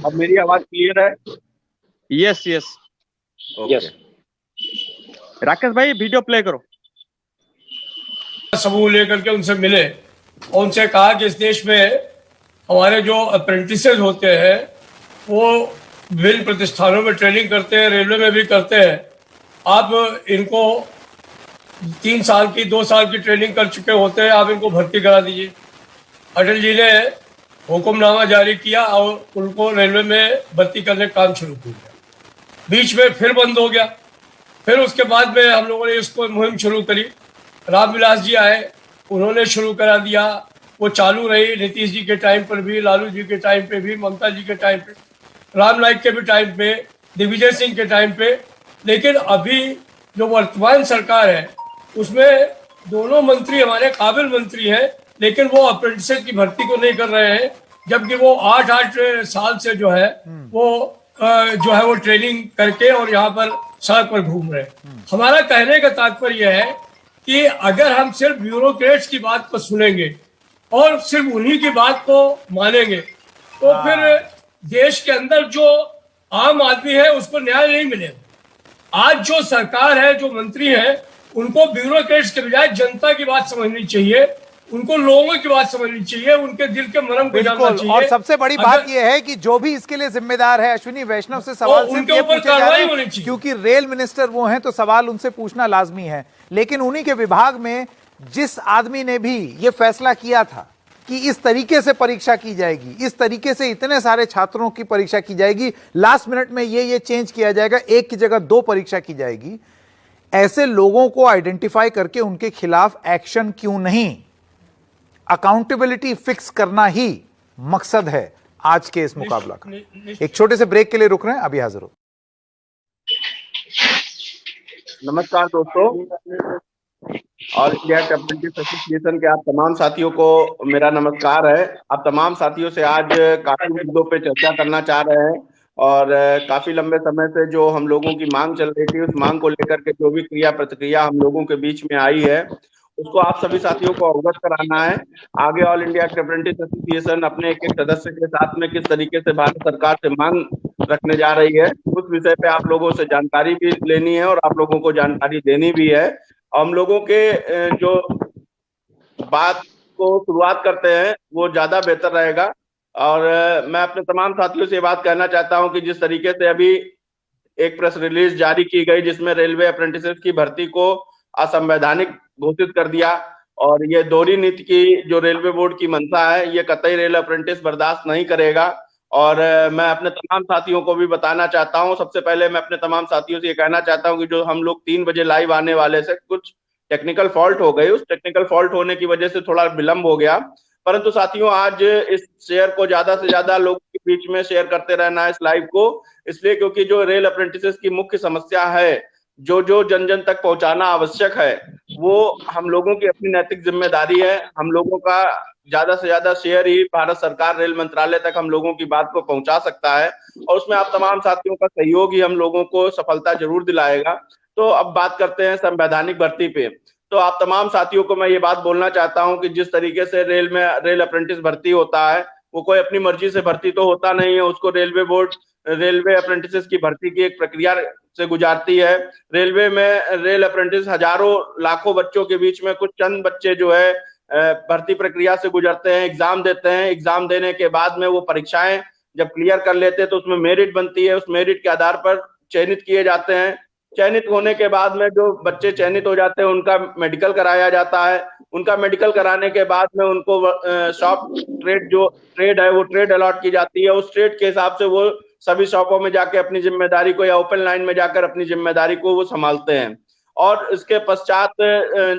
अब मेरी आवाज क्लियर है? Yes yes. यस। राकेश भाई वीडियो प्ले करो। समूह लेकर के उनसे मिले और उनसे कहा कि इस देश में हमारे जो अप्रेंटिसेस होते हैं वो विभिन्न प्रतिष्ठानों में ट्रेनिंग करते हैं, रेलवे में भी करते हैं। आप इनको 3 साल की 2 साल की ट्रेनिंग कर चुके होते हैं, आप इनको भर्ती करा दीजिए। अटल जी ने हुक्मनामा जारी किया और उनको रेलवे में भर्ती करने का काम शुरू किया। बीच में फिर बंद हो गया। फिर उसके बाद में हम लोगों ने इसको मुहिम शुरू करी। रामविलास जी आए, उन्होंने शुरू करा दिया। वो चालू रही नीतीश जी के टाइम पर भी, लालू जी के टाइम पे भी, ममता जी के टाइम पे, राम नाईक के भी टाइम पे, दिग्विजय सिंह के टाइम पे। लेकिन अभी जो वर्तमान सरकार है उसमें दोनों मंत्री हमारे काबिल मंत्री हैं, लेकिन वो अप्रेंटिस की भर्ती को नहीं कर रहे हैं, जबकि वो 8-8 साल से जो है वो ट्रेनिंग करके और यहाँ पर सड़क पर घूम रहे हैं। हमारा कहने का तात्पर्य है कि अगर हम सिर्फ ब्यूरोक्रेट्स की बात को सुनेंगे और सिर्फ उन्हीं की बात को मानेंगे तो फिर देश के अंदर जो आम आदमी है उसको न्याय नहीं मिलेगा। आज जो सरकार है, जो मंत्री है, उनको ब्यूरोक्रेट्स के बजाय जनता की बात समझनी चाहिए, उनको लोगों की बात समझनी चाहिए, उनके दिल के मरम को जानना चाहिए। और सबसे बड़ी बात यह है कि जो भी इसके लिए जिम्मेदार है, अश्विनी वैष्णव से सवाल उनके ऊपर कार्रवाई होनी चाहिए, क्योंकि रेल मिनिस्टर वो हैं तो सवाल उनसे पूछना लाजमी है। लेकिन उन्हीं के विभाग में जिस आदमी ने भी ये फैसला किया था कि इस तरीके से परीक्षा की जाएगी, इस तरीके से इतने सारे छात्रों की परीक्षा की जाएगी, लास्ट मिनट में ये चेंज किया जाएगा, एक की जगह 2 परीक्षा की जाएगी, ऐसे लोगों को आइडेंटिफाई करके उनके खिलाफ एक्शन क्यों नहीं? अकाउंटेबिलिटी फिक्स करना ही मकसद है आज के इस मुकाबला का। एक छोटे से ब्रेक के लिए रुक रहे हैं, अभी हाजिर हो। नमस्कार दोस्तों, ऑल इंडिया अप्रेंटिस एसोसिएशन के आप तमाम साथियों को मेरा नमस्कार है। आप तमाम साथियों से आज काफी मुद्दों पे चर्चा करना चाह रहे हैं और काफी लंबे समय से जो हम लोगों की मांग चल रही थी, उस मांग को लेकर के जो भी क्रिया प्रतिक्रिया हम लोगों के बीच में आई है उसको आप सभी साथियों को अवगत कराना है। आगे ऑल इंडिया अप्रेंटिस एसोसिएशन अपने एक सदस्य के साथ में किस तरीके से भारत सरकार से मांग रखने जा रही है, उस विषय पे आप लोगों से जानकारी भी लेनी है और आप लोगों को जानकारी देनी भी है। हम लोगों के जो बात को शुरुआत करते हैं वो ज्यादा बेहतर रहेगा। और मैं अपने तमाम साथियों से ये बात कहना चाहता हूं कि जिस तरीके से अभी एक प्रेस रिलीज जारी की गई जिसमें रेलवे अप्रेंटिस की भर्ती को असंवैधानिक घोषित कर दिया और ये दोहरी नीति की जो रेलवे बोर्ड की मंशा है, ये कतई रेल अप्रेंटिस बर्दाश्त नहीं करेगा। और मैं अपने तमाम साथियों को भी बताना चाहता हूं, सबसे पहले मैं अपने तमाम साथियों से ये कहना चाहता हूं कि जो हम लोग 3 बजे लाइव आने वाले से कुछ टेक्निकल फॉल्ट हो गई, उस टेक्निकल फॉल्ट होने की वजह से थोड़ा विलंब हो गया। परंतु साथियों, आज इस शेयर को ज्यादा से ज्यादा लोगों के बीच में शेयर करते रहना है इस लाइव को, इसलिए क्योंकि जो रेल अप्रेंटिस की मुख्य समस्या है, जो जन जन तक पहुंचाना आवश्यक है, वो हम लोगों की अपनी नैतिक जिम्मेदारी है। हम लोगों का ज्यादा से ज्यादा शेयर ही भारत सरकार रेल मंत्रालय तक हम लोगों की बात को पहुंचा सकता है और उसमें आप तमाम साथियों का सहयोग ही हम लोगों को सफलता जरूर दिलाएगा। तो अब बात करते हैं संवैधानिक भर्ती पे। तो आप तमाम साथियों को मैं ये बात बोलना चाहता हूं कि जिस तरीके से रेल अप्रेंटिस भर्ती होता है, वो कोई अपनी मर्जी से भर्ती तो होता नहीं है, उसको रेलवे बोर्ड रेलवे अप्रेंटिस की भर्ती की एक प्रक्रिया से गुजारती है। रेलवे में रेल अप्रेंटिस हजारों लाखों बच्चों के बीच में कुछ चंद बच्चे जो है भर्ती प्रक्रिया से गुजरते हैं, एग्जाम देते हैं। एग्जाम देने के बाद में वो परीक्षाएं जब क्लियर कर लेते हैं तो उसमें मेरिट बनती है, उस मेरिट के आधार पर चयनित किए जाते हैं। चयनित होने के बाद में जो बच्चे चयनित हो जाते हैं उनका मेडिकल कराया जाता है। उनका मेडिकल कराने के बाद में उनको शॉप ट्रेड जो ट्रेड है वो ट्रेड अलॉट की जाती है। उस ट्रेड के हिसाब से वो सभी शॉपों में जाके अपनी जिम्मेदारी को या ओपन लाइन में जाकर अपनी जिम्मेदारी को वो संभालते हैं। और इसके पश्चात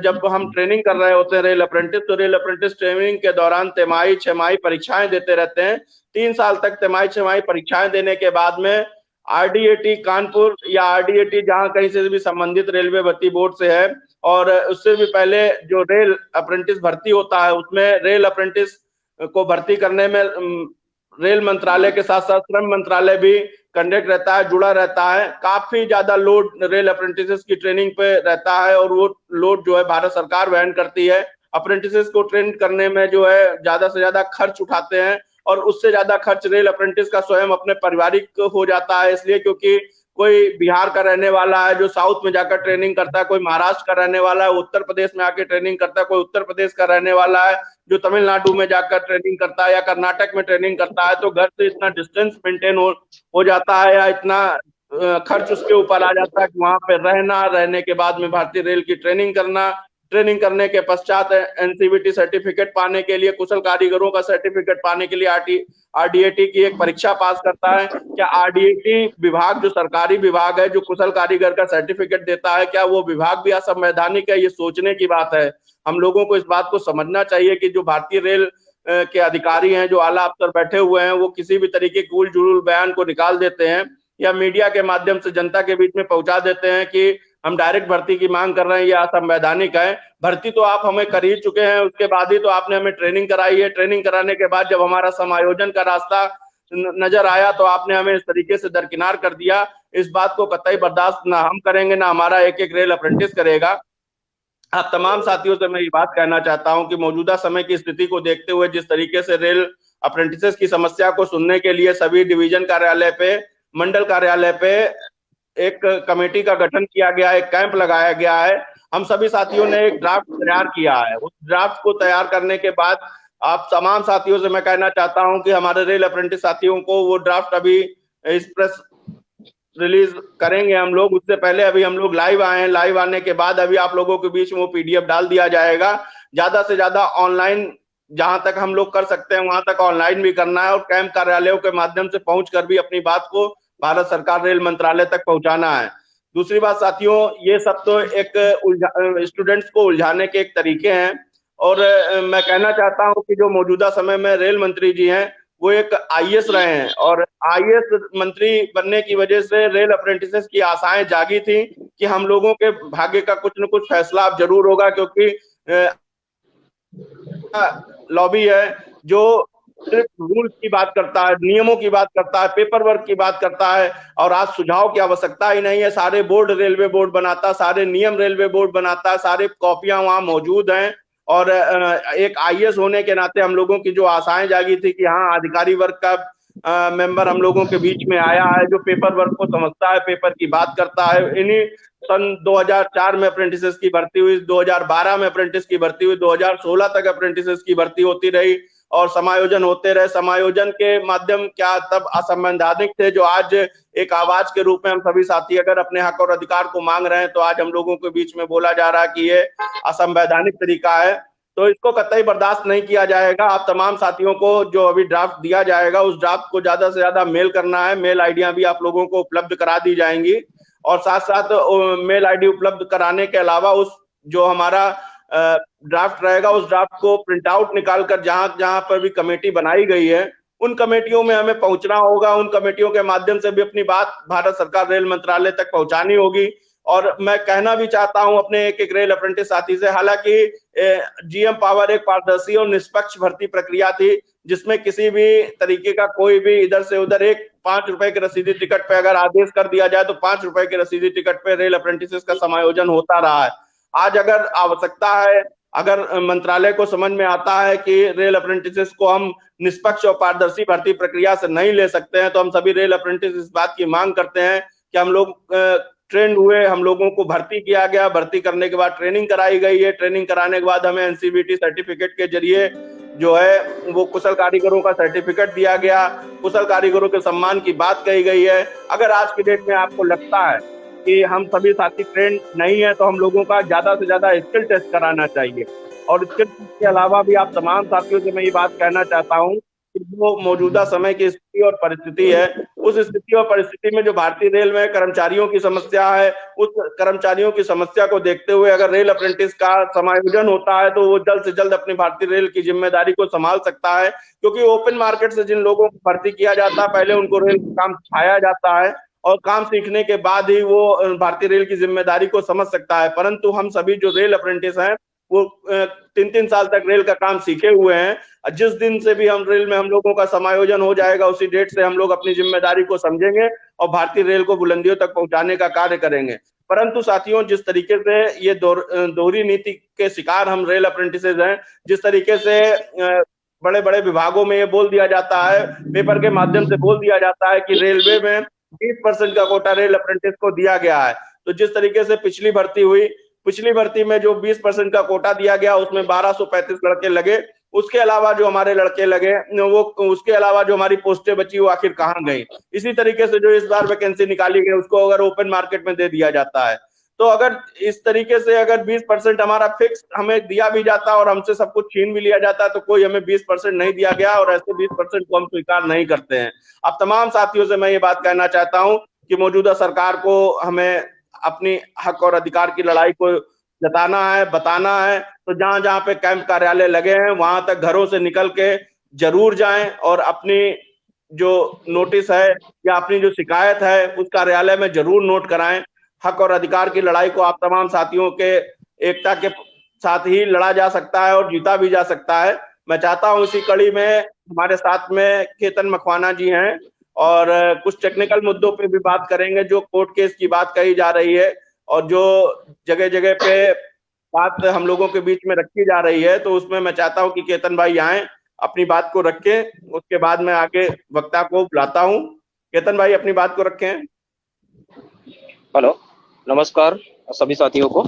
जब हम ट्रेनिंग कर रहे होते हैं रेल अप्रेंटिस, तो रेल अप्रेंटिस ट्रेनिंग के दौरान तिमाही छमाही परीक्षाएं देते रहते हैं। 3 साल तक तिमाही छमाही परीक्षाएं देने के बाद में आरडीएटी कानपुर या आरडीएटी जहां कहीं से भी संबंधित रेलवे भर्ती बोर्ड से है, और उससे भी पहले जो रेल अप्रेंटिस भर्ती होता है उसमें रेल अप्रेंटिस को भर्ती करने में रेल मंत्रालय के साथ साथ श्रम मंत्रालय भी कंडक्ट रहता है, जुड़ा रहता है। काफी ज्यादा लोड रेल अप्रेंटिस की ट्रेनिंग पे रहता है और वो लोड जो है भारत सरकार वहन करती है। अप्रेंटिस को ट्रेन करने में जो है ज्यादा से ज्यादा खर्च उठाते हैं और उससे ज्यादा खर्च रेल अप्रेंटिस का स्वयं अपने पारिवारिक हो जाता है। इसलिए क्योंकि कोई बिहार का रहने वाला है जो साउथ में जाकर ट्रेनिंग करता है, कोई महाराष्ट्र का रहने वाला है उत्तर प्रदेश में आके ट्रेनिंग करता है, कोई उत्तर प्रदेश का रहने वाला है जो तमिलनाडु में जाकर ट्रेनिंग करता है या कर्नाटक में ट्रेनिंग करता है, तो घर से इतना डिस्टेंस मेंटेन हो जाता है या इतना खर्च उसके ऊपर आ जाता है कि वहां पे रहना, रहने के बाद में भारतीय रेल की ट्रेनिंग करना, ट्रेनिंग करने के पश्चात एनसीवीटी सर्टिफिकेट पाने के लिए, कुशल कारीगरों का सर्टिफिकेट पाने के लिए आरडीएटी की एक परीक्षा पास करता है। क्या आरडीएटी विभाग जो सरकारी विभाग है जो कुशल कारीगर का सर्टिफिकेट देता है, क्या वो विभाग भी असंवैधानिक है? ये सोचने की बात है। हम लोगों को इस बात को समझना चाहिए कि जो भारतीय रेल के अधिकारी हैं, जो आला अफसर बैठे हुए हैं, वो किसी भी तरीके के उल जुलूल बयान को निकाल देते हैं या मीडिया के माध्यम से जनता के बीच में पहुंचा देते हैं कि हम डायरेक्ट भर्ती की मांग कर रहे हैं, यह असंवैधानिक है। भर्ती तो आप हमें कर ही चुके हैं, उसके बाद ही तो आपने हमें ट्रेनिंग कराई है। ट्रेनिंग कराने के बाद जब हमारा समायोजन का रास्ता नजर आया तो आपने हमें इस तरीके से दरकिनार कर दिया। इस बात को कतई बर्दाश्त ना हम करेंगे, ना हमारा एक एक रेल अप्रेंटिस करेगा। आप तमाम साथियों से मैं ये बात कहना चाहता हूं कि मौजूदा समय की स्थिति को देखते हुए जिस तरीके से रेल अप्रेंटिसेस की समस्या को सुनने के लिए सभी डिवीजन कार्यालय पे, मंडल कार्यालय पे एक कमेटी का गठन किया गया, एक कैंप लगाया गया है। हम सभी साथियों ने एक ड्राफ्ट तैयार किया है। उस ड्राफ्ट को तैयार करने के बाद आप तमाम साथियों से मैं कहना चाहता हूं कि हमारे रेल अप्रेंटिस साथियों को वो ड्राफ्ट अभी इस प्रेस रिलीज करेंगे हम लोग। उससे पहले अभी हम लोग लाइव आए हैं, लाइव आने के बाद अभी आप लोगों के बीच में वो पीडीएफ डाल दिया जाएगा। ज्यादा से ज्यादा ऑनलाइन जहां तक हम लोग कर सकते हैं वहां तक ऑनलाइन भी करना है और कैंप कार्यालयों के माध्यम से पहुंचकर भी अपनी बात को भारत सरकार रेल मंत्रालय तक पहुंचाना है। दूसरी बात साथियों, ये सब तो एक स्टूडेंट्स को उलझाने के एक तरीके हैं और मैं कहना चाहता हूं कि जो मौजूदा समय में रेल मंत्री जी हैं वो एक आईएएस रहे हैं और आईएएस मंत्री बनने की वजह से रेल अप्रेंटिसेस की आशाएं जागी थी कि हम लोगों के भाग्य का कुछ न कुछ फैसला अब जरूर होगा, क्योंकि लॉबी है जो सिर्फ रूल की बात करता है, नियमों की बात करता है, पेपर वर्क की बात करता है और आज सुझाव की आवश्यकता ही नहीं है। सारे बोर्ड रेलवे बोर्ड बनाता है, सारे नियम रेलवे बोर्ड बनाता है, सारे कॉपियां वहां मौजूद हैं और एक आईएएस होने के नाते हम लोगों की जो आशाएं जागी थी कि हाँ अधिकारी वर्ग का मेंबर हम लोगों के बीच में आया है जो पेपर वर्क को समझता है, पेपर की बात करता है। इन्हीं सन 2004 में अप्रेंटिसेस की भर्ती हुई, 2012 में अप्रेंटिस की भर्ती हुई, 2016 तक अप्रेंटिसेस की भर्ती होती रही और समायोजन होते रहे। समायोजन के माध्यम क्या तब असंवैधानिक थे जो आज एक आवाज के रूप में हम सभी साथी अगर अपने हक और अधिकार को मांग रहे हैं तो आज हम लोगों के बीच में बोला जा रहा है कि ये असंवैधानिक तरीका है, तो इसको कतई बर्दाश्त नहीं किया जाएगा। आप तमाम साथियों को जो अभी ड्राफ्ट दिया जाएगा उस ड्राफ्ट को ज्यादा से ज्यादा मेल करना है। मेल आईडियां भी आप लोगों को उपलब्ध करा दी जाएंगी और साथ साथ मेल आईडी उपलब्ध कराने के अलावा उस जो हमारा ड्राफ्ट रहेगा उस ड्राफ्ट को प्रिंट आउट निकालकर जहां जहां पर भी कमेटी बनाई गई है उन कमेटियों में हमें पहुंचना होगा। उन कमेटियों के माध्यम से भी अपनी बात भारत सरकार रेल मंत्रालय तक पहुंचानी होगी। और मैं कहना भी चाहता हूं अपने एक एक रेल अप्रेंटिस साथी से, हालांकि जीएम पावर एक पारदर्शी और निष्पक्ष भर्ती प्रक्रिया थी जिसमें किसी भी तरीके का कोई भी इधर से उधर एक 5 रुपए के रसीदी टिकट पे अगर आदेश कर दिया जाए तो 5 रुपए के रसीदी टिकट पे रेल अप्रेंटिसेस का समायोजन होता रहा है। आज अगर आवश्यकता है, अगर मंत्रालय को समझ में आता है कि रेल अप्रेंटिसेस को हम निष्पक्ष और पारदर्शी भर्ती प्रक्रिया से नहीं ले सकते हैं तो हम सभी रेल अप्रेंटिस इस बात की मांग करते हैं कि हम लोग ट्रेंड हुए, हम लोगों को भर्ती किया गया, भर्ती करने के बाद ट्रेनिंग कराई गई है, ट्रेनिंग कराने के बाद हमें एनसीवीटी सर्टिफिकेट के जरिए जो है वो कुशल कारीगरों का सर्टिफिकेट दिया गया, कुशल कारीगरों के सम्मान की बात कही गई है। अगर आज की डेट में आपको लगता है कि हम सभी साथी ट्रेंड नहीं है तो हम लोगों का ज्यादा से ज्यादा स्किल टेस्ट कराना चाहिए। और स्किल टेस्ट के अलावा भी आप तमाम साथियों से मैं ये बात कहना चाहता हूँ कि जो मौजूदा समय की स्थिति और परिस्थिति है उस स्थिति और परिस्थिति में जो भारतीय रेल में कर्मचारियों की समस्या है उस कर्मचारियों की समस्या को देखते हुए अगर रेल अप्रेंटिस का समायोजन होता है तो वो जल्द से जल्द अपनी भारतीय रेल की जिम्मेदारी को संभाल सकता है, क्योंकि ओपन मार्केट से जिन लोगों को भर्ती किया जाता है पहले उनको रेल का काम सिखाया जाता है और काम सीखने के बाद ही वो भारतीय रेल की जिम्मेदारी को समझ सकता है। परंतु हम सभी जो रेल अप्रेंटिस हैं वो 3-3 साल तक रेल का काम सीखे हुए हैं। जिस दिन से भी हम रेल में हम लोगों का समायोजन हो जाएगा उसी डेट से हम लोग अपनी जिम्मेदारी को समझेंगे और भारतीय रेल को बुलंदियों तक पहुंचाने का कार्य करेंगे। परंतु साथियों, जिस तरीके से ये दोहरी नीति के शिकार हम रेल अप्रेंटिसेज हैं, जिस तरीके से बड़े बड़े विभागों में ये बोल दिया जाता है, पेपर के माध्यम से बोल दिया जाता है कि रेलवे में 20% का कोटा रेल अप्रेंटिस को दिया गया है। तो जिस तरीके से पिछली भर्ती हुई, पिछली भर्ती में जो 20% का कोटा दिया गया उसमें 1235 लड़के लगे, उसके अलावा जो हमारे लड़के लगे वो, उसके अलावा जो हमारी पोस्टें बची वो आखिर कहाँ गई। इसी तरीके से जो इस बार वैकेंसी निकाली गई उसको अगर ओपन मार्केट में दे दिया जाता है, तो अगर इस तरीके से अगर 20% हमारा फिक्स हमें दिया भी जाता और हमसे सब कुछ छीन भी लिया जाता, तो कोई हमें 20% नहीं दिया गया और ऐसे 20% को हम स्वीकार नहीं करते हैं। अब तमाम साथियों से मैं ये बात कहना चाहता हूं कि मौजूदा सरकार को हमें अपनी हक और अधिकार की लड़ाई को जताना है, बताना है। तो जहां जहां पे कैंप कार्यालय लगे हैं वहां तक घरों से निकल के जरूर जाएं और अपनी जो नोटिस है या अपनी जो शिकायत है उस कार्यालय में जरूर नोट कराएं। हक और अधिकार की लड़ाई को आप तमाम साथियों के एकता के साथ ही लड़ा जा सकता है और जीता भी जा सकता है। मैं चाहता हूं इसी कड़ी में हमारे साथ में केतन मखवाना जी हैं और कुछ टेक्निकल मुद्दों पे भी बात करेंगे, जो कोर्ट केस की बात कही जा रही है और जो जगह जगह पे बात हम लोगों के बीच में रखी जा रही है, तो उसमें मैं चाहता हूं कि केतन भाई आए, अपनी बात को रखें, उसके बाद मैं आगे वक्ता को बुलाता हूं। केतन भाई अपनी बात को रखें। हेलो, नमस्कार सभी साथियों को।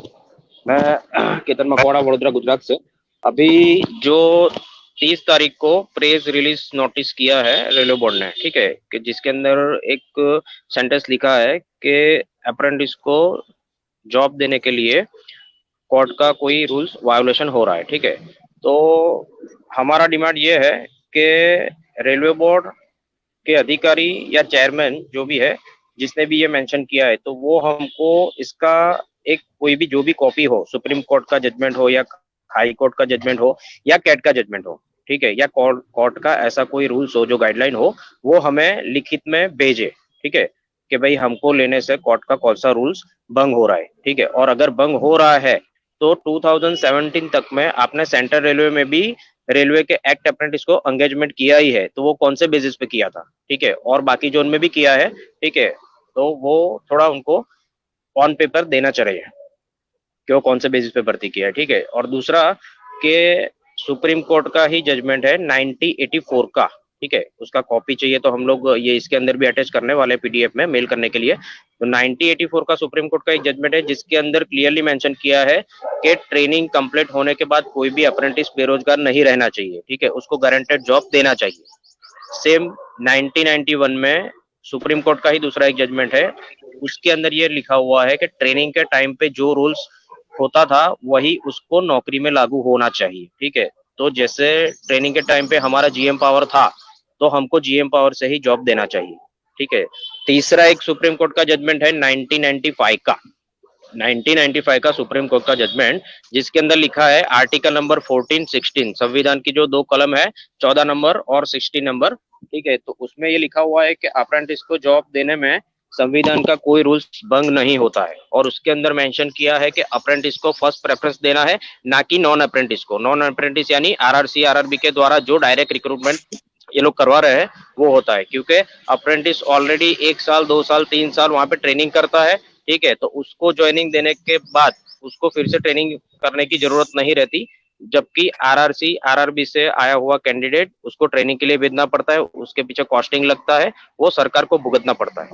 मैं केतन मकवाड़ा, वडोदरा, गुजरात से। अभी जो 30 तारीख को प्रेस रिलीज नोटिस किया है रेलवे बोर्ड ने, ठीक है, कि जिसके अंदर एक सेंटेंस लिखा है कि अप्रेंटिस को जॉब देने के लिए कोर्ट का कोई रूल्स वायोलेशन हो रहा है, ठीक है। तो हमारा डिमांड ये है कि रेलवे बोर्ड के अधिकारी या चेयरमैन जो भी है, जिसने भी ये मेंशन किया है, तो वो हमको इसका एक कोई भी जो भी कॉपी हो, सुप्रीम कोर्ट का जजमेंट हो या हाई कोर्ट का जजमेंट हो या कैट का जजमेंट हो, ठीक है, या कोर्ट का ऐसा कोई रूल्स हो जो गाइडलाइन हो, वो हमें लिखित में भेजे, ठीक है, कि भाई हमको लेने से कोर्ट का कौन सा रूल्स भंग हो रहा है, ठीक है। और अगर भंग हो रहा है तो 2017 तक में आपने सेंट्रल रेलवे में भी रेलवे के एक्ट अप्रेंटिस को एंगेजमेंट किया ही है, तो वो कौन से बेसिस पे किया था, ठीक है, और बाकी जोन में भी किया है, ठीक है। तो वो थोड़ा उनको ऑन पेपर देना चाहिए कि वो कौन से बेसिस पे भर्ती किया है, ठीक है। और दूसरा कि सुप्रीम कोर्ट का ही जजमेंट है 1984 का, ठीक है, उसका कॉपी चाहिए तो हम लोग ये इसके अंदर भी अटैच करने वाले पीडीएफ में मेल करने के लिए। तो 1984 का सुप्रीम कोर्ट का एक जजमेंट है जिसके अंदर क्लियरली मेंशन किया है कि ट्रेनिंग कंप्लीट होने के बाद कोई भी अप्रेंटिस बेरोजगार नहीं रहना चाहिए, ठीक है, उसको गारंटेड जॉब देना चाहिए। सेम 1991 में सुप्रीम कोर्ट का ही दूसरा एक जजमेंट है, उसके अंदर ये लिखा हुआ है कि ट्रेनिंग के टाइम पे जो रूल्स होता था वही उसको नौकरी में लागू होना चाहिए, ठीक है। तो जैसे ट्रेनिंग के टाइम पे हमारा जीएम पावर था तो हमको जीएम पावर से ही जॉब देना चाहिए, ठीक है। तीसरा एक सुप्रीम कोर्ट का जजमेंट है 1995 का सुप्रीम कोर्ट का जजमेंट, जिसके अंदर लिखा है आर्टिकल नंबर 14, 16 संविधान की जो 2 कलम है, 14 नंबर और 16 नंबर, ठीक है। तो उसमें ये लिखा हुआ है कि अप्रेंटिस को जॉब देने में संविधान का कोई रूल्स भंग नहीं होता है। और उसके अंदर मेंशन किया है कि अप्रेंटिस को फर्स्ट प्रेफरेंस देना है, ना कि नॉन अप्रेंटिस को। नॉन अप्रेंटिस यानी आरआरसी, आरआरबी के द्वारा जो डायरेक्ट रिक्रूटमेंट ये लोग करवा रहे हैं वो होता है, क्योंकि अप्रेंटिस ऑलरेडी 1 साल, 2 साल, 3 साल वहां पे ट्रेनिंग करता है, ठीक है। तो उसको ज्वाइनिंग देने के बाद उसको फिर से ट्रेनिंग करने की जरूरत नहीं रहती, जबकि आरआरसी, आरआरबी से आया हुआ कैंडिडेट उसको ट्रेनिंग के लिए भेजना पड़ता है, उसके पीछे कॉस्टिंग लगता है, वो सरकार को भुगतना पड़ता है।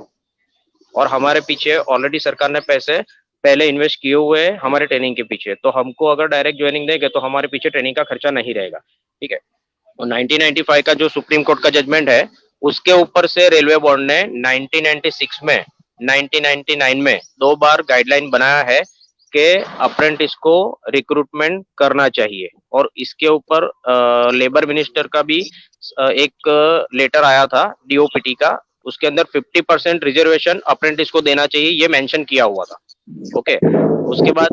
और हमारे पीछे ऑलरेडी सरकार ने पैसे पहले इन्वेस्ट किए हुए हैं हमारे ट्रेनिंग के पीछे, तो हमको अगर डायरेक्ट ज्वाइनिंग देंगे तो हमारे पीछे ट्रेनिंग का खर्चा नहीं रहेगा, ठीक है। और 1995 का जो सुप्रीम कोर्ट का जजमेंट है उसके ऊपर से रेलवे बोर्ड ने 1996 में, 1999 में 2 बार गाइडलाइन बनाया है कि अप्रेंटिस को रिक्रूटमेंट करना चाहिए। और इसके ऊपर लेबर मिनिस्टर का भी एक लेटर आया था डीओपीटी का, उसके अंदर 50% रिजर्वेशन अप्रेंटिस को देना चाहिए, ये मेंशन किया हुआ था, ओके। उसके बाद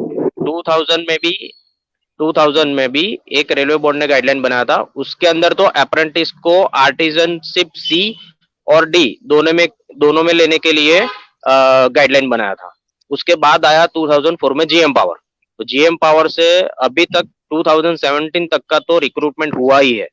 2000 में भी एक रेलवे बोर्ड ने गाइडलाइन बनाया था, उसके अंदर तो अप्रेंटिस को आर्टिजनशिप सी और डी दोनों में लेने के लिए गाइडलाइन बनाया था। उसके बाद आया 2004 में जीएम पावर, तो जीएम पावर से अभी तक 2017 तक का तो रिक्रूटमेंट हुआ ही है,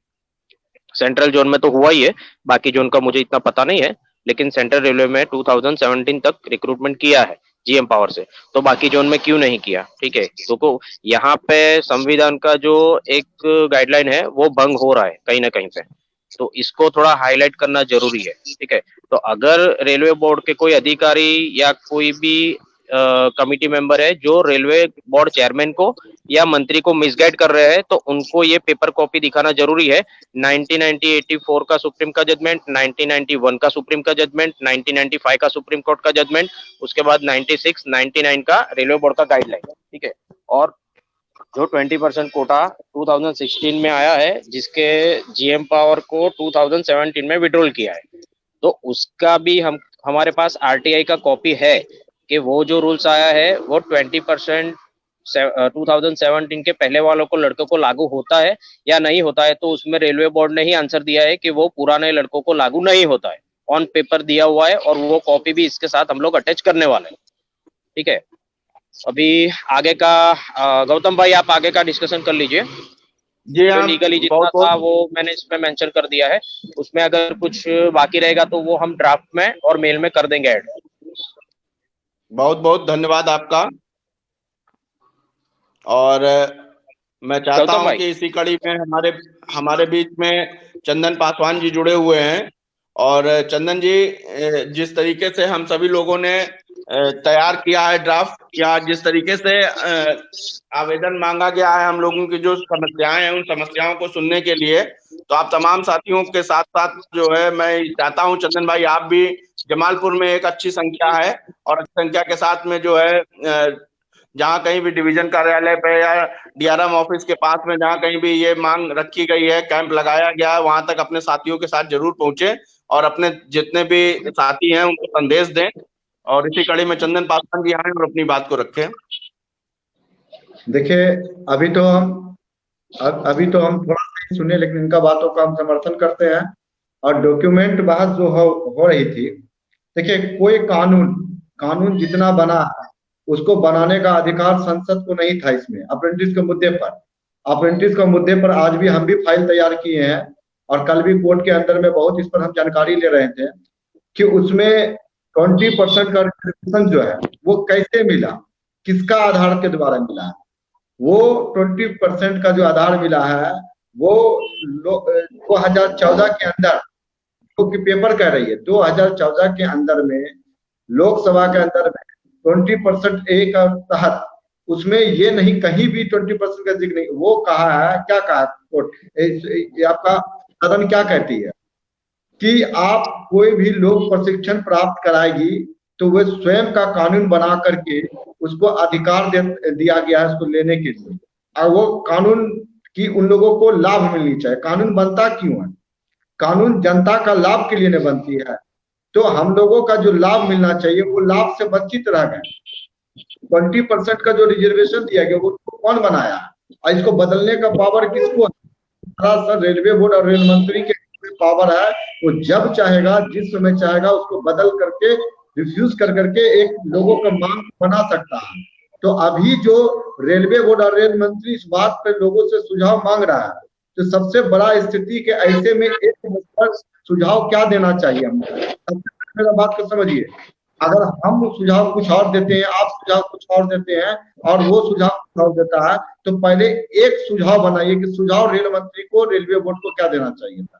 सेंट्रल जोन में तो हुआ ही है, बाकी जोन का मुझे इतना पता नहीं है, लेकिन सेंट्रल रेलवे में 2017 तक रिक्रूटमेंट किया है। जीएम पावर से, तो बाकी जोन में क्यों नहीं किया? ठीक है, तो यहाँ पे संविधान का जो एक गाइडलाइन है वो भंग हो रहा है कहीं ना कहीं पे, तो इसको थोड़ा हाईलाइट करना जरूरी है। ठीक है, तो अगर रेलवे बोर्ड के कोई अधिकारी या कोई भी कमिटी मेंबर है जो रेलवे बोर्ड चेयरमैन को या मंत्री को मिसगाइड कर रहे हैं, तो उनको ये पेपर कॉपी दिखाना जरूरी है। 1984 का सुप्रीम का जजमेंट, 1991 का सुप्रीम का जजमेंट, 1995 का सुप्रीम कोर्ट का जजमेंट, उसके बाद 96, 99 का रेलवे बोर्ड का गाइडलाइन। ठीक है, और जो 20% कोटा 2016 में आया है, जिसके जीएम पावर को 2017 में विड्रॉल किया है, तो उसका भी हमारे पास आरटीआई का कॉपी है कि वो जो रूल्स आया है वो 20% 2017 के पहले वालों को, लड़कों को लागू होता है या नहीं होता है। तो उसमें रेलवे बोर्ड ने ही आंसर दिया है कि वो पुराने लड़कों को लागू नहीं होता है, ऑन पेपर दिया हुआ है, और वो कॉपी भी इसके साथ हम लोग अटैच करने वाले हैं। ठीक है, अभी आगे का गौतम भाई आप आगे का डिस्कशन कर लीजिए। जी जो हाँ, लीगली जितना था वो मैंने इसमें मेंशन कर दिया है, उसमें अगर कुछ बाकी रहेगा तो वो हम ड्राफ्ट में और मेल में कर देंगे ऐड। बहुत बहुत धन्यवाद आपका। और मैं चाहता हूं कि इसी कड़ी में हमारे बीच में चंदन पासवान जी जुड़े हुए हैं। और चंदन जी, जिस तरीके से हम सभी लोगों ने तैयार किया है ड्राफ्ट, या जिस तरीके से आवेदन मांगा गया है हम लोगों की जो समस्याएं हैं, उन समस्याओं को सुनने के लिए, तो आप तमाम साथियों के साथ साथ जो है, मैं चाहता हूं चंदन भाई, आप भी जमालपुर में एक अच्छी संख्या है, और अच्छी संख्या के साथ में जो है जहां कहीं भी डिवीजन कार्यालय पे या डीआरएम ऑफिस के पास में जहां कहीं भी ये मांग रखी गई है, कैंप लगाया गया है, वहां तक अपने साथियों के साथ जरूर पहुंचे और अपने जितने भी साथी हैं उनको संदेश दें। और इसी कड़ी में चंदन पासवान जी आए और अपनी बात को रखें। देखिए, अभी तो हम थोड़ा सा सुने, लेकिन इनका बातों का हम समर्थन करते हैं। और डॉक्यूमेंट बहस जो हो रही थी, देखिए, कोई कानून जितना बना है उसको बनाने का अधिकार संसद को नहीं था। इसमें अप्रेंटिस के मुद्दे पर आज भी हम भी फाइल तैयार किए हैं, और कल भी कोर्ट के अंदर में बहुत इस पर हम जानकारी ले रहे थे कि उसमें 20% का रिजर्वेशन जो है वो कैसे मिला, किसका आधार के द्वारा मिला है। वो 20% का जो आधार मिला है वो 2014 के अंदर, जो कि पेपर कह रही है, 2014 के अंदर में लोकसभा के अंदर में 20% ए का तहत, उसमें ये नहीं, कहीं भी 20% का जिक्र नहीं। वो कहा है, क्या कहा कोर्ट, आपका सदन क्या कहती है कि आप कोई भी लोक प्रशिक्षण प्राप्त कराएगी तो वह स्वयं का कानून बना करके उसको अधिकार दिया गया है उसको लेने के लिए, और वो कानून की उन लोगों को लाभ मिलनी चाहिए। कानून बनता क्यों है? कानून जनता का लाभ के लिए नहीं बनती है। तो हम लोगों का जो लाभ मिलना चाहिए वो लाभ से वंचित रह गए। 20% का जो रिजर्वेशन दिया गया वो कौन बनाया, और इसको बदलने का पावर किसको है? रेलवे बोर्ड और रेल मंत्री के पावर है। वो जब चाहेगा, जिस समय चाहेगा, उसको बदल करके, रिफ्यूज कर करके एक लोगों का मांग बना सकता है। तो अभी जो रेलवे बोर्ड और रेल मंत्री इस बात पे लोगों से सुझाव मांग रहा है, तो सबसे बड़ा स्थिति के ऐसे में एक सुझाव क्या देना चाहिए हमको? मेरा बात को समझिए, अगर हम सुझाव कुछ और देते हैं, आप सुझाव कुछ और देते हैं, और वो सुझाव कुछ और देता है, तो पहले एक सुझाव बनाइए कि सुझाव रेल मंत्री को, रेलवे बोर्ड को क्या देना चाहिए था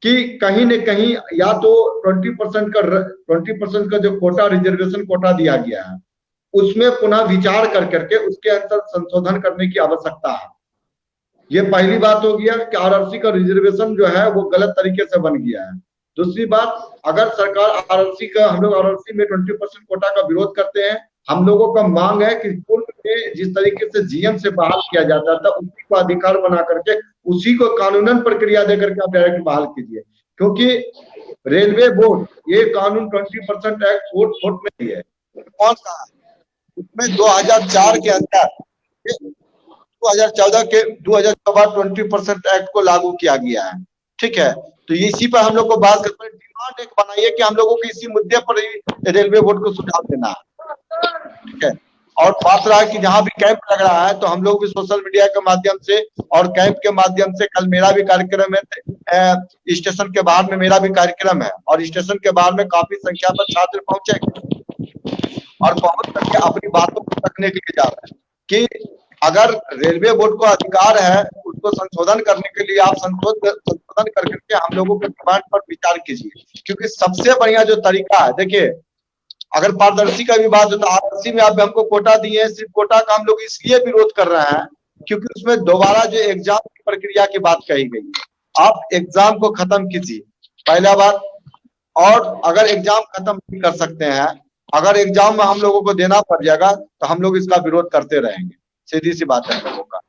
कि कहीं न कहीं या तो 20% का जो कोटा, रिजर्वेशन कोटा दिया गया है, उसमें पुनः विचार कर करके उसके अंदर संशोधन करने की आवश्यकता है। ये पहली बात हो गया कि आरआरसी का रिजर्वेशन जो है वो गलत तरीके से बन गया है। दूसरी बात, अगर सरकार हम लोग आरआरसी में 20% कोटा का विरोध करते हैं। हम लोगों का मांग है कि पूर्व में जिस तरीके से जीएम से बहाल किया जाता था, उसी को अधिकार बना करके उसी को कानूनन प्रक्रिया देकर के आप डायरेक्ट बहाल कीजिए, क्योंकि रेलवे बोर्ड ये कानून 20% एक्ट वोट में ही है। कौन सा? उसमें 2004 के अंदर 2014 के 20% एक्ट को लागू किया गया है। ठीक है, तो इसी पर हम लोग को बात करते हैं। डिमांड एक बनाइए कि हम लोगों को इसी मुद्दे पर ही रेलवे बोर्ड को सुझाव देना है। ठीक है, और बात रहा है कि जहां भी कैंप लग रहा है तो हम लोग भी सोशल मीडिया के माध्यम से और कैंप के माध्यम से, कल मेरा भी कार्यक्रम है, स्टेशन के बाहर में मेरा भी कार्यक्रम है, और स्टेशन के बाहर में काफी संख्या में छात्र पहुंचेंगे। और पहुंच करके अपनी बातों को रखने के लिए जा रहे हैं कि अगर रेलवे बोर्ड को अधिकार है उसको संशोधन करने के लिए, आप संशोधन करके हम लोगों के डिमांड पर विचार कीजिए। क्योंकि सबसे बढ़िया जो तरीका है, देखिए अगर पारदर्शी का भी बात हो तो आरएससी में आप हमको कोटा दिए, सिर्फ कोटा का हम लोग इसलिए विरोध कर रहे हैं क्योंकि उसमें दोबारा जो एग्जाम की प्रक्रिया की बात कही गई है। आप एग्जाम को खत्म कीजिए, पहला बात। और अगर एग्जाम खत्म नहीं कर सकते हैं, अगर एग्जाम में हम लोगों को देना पड़ जाएगा तो हम लोग इसका विरोध करते रहेंगे, सीधी सी बात है हम लोगों का।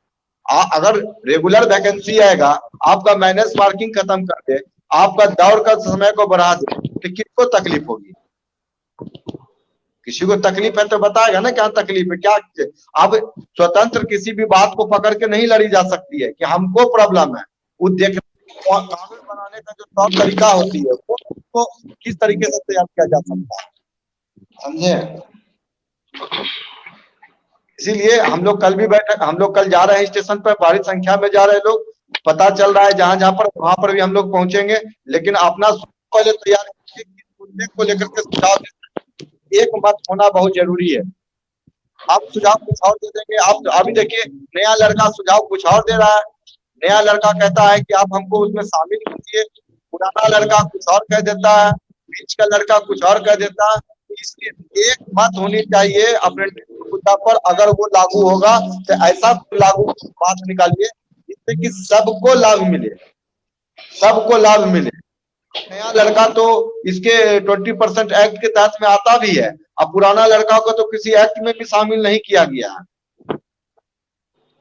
अगर रेगुलर वैकेंसी आएगा, आपका माइनस मार्किंग खत्म कर दे, आपका दौड़ का समय को बढ़ा दे, तो किसको तकलीफ होगी? किसी को तकलीफ है तो बताएगा ना क्या तकलीफ है, क्या। अब स्वतंत्र किसी भी बात को पकड़ के नहीं लड़ी जा सकती है कि हमको प्रॉब्लम है। वो देख कानून बनाने का जो तौर तरीका होती है वो किस तरीके से तैयार किया जा सकता है, समझे? इसीलिए हम लोग कल भी बैठक, हम लोग कल जा रहे हैं स्टेशन पर, भारी संख्या में जा रहे हैं लोग, पता चल रहा है जहां जहां पर, वहां पर भी हम लोग पहुंचेंगे। लेकिन अपना पहले तैयार कीजिए कि मुद्दे को लेकर के सुझाव एक मत होना बहुत जरूरी है। आप सुझाव कुछ और दे देंगे, आप अभी देखिए नया लड़का सुझाव कुछ और दे रहा है, नया लड़का कहता है कि आप हमको उसमें शामिल कीजिए, पुराना लड़का कुछ और कह देता है, बीच का लड़का कुछ और कह देता है। इसलिए एक मत होनी चाहिए अप्रेंटिस मुद्दा पर। अगर वो लागू होगा तो ऐसा लागू बात निकालिए जिससे कि सबको लाभ मिले, सबको लाभ मिले। नया लड़का तो इसके 20% एक्ट के तहत में आता भी है, अब पुराना लड़का को तो किसी एक्ट में भी शामिल नहीं किया गया है।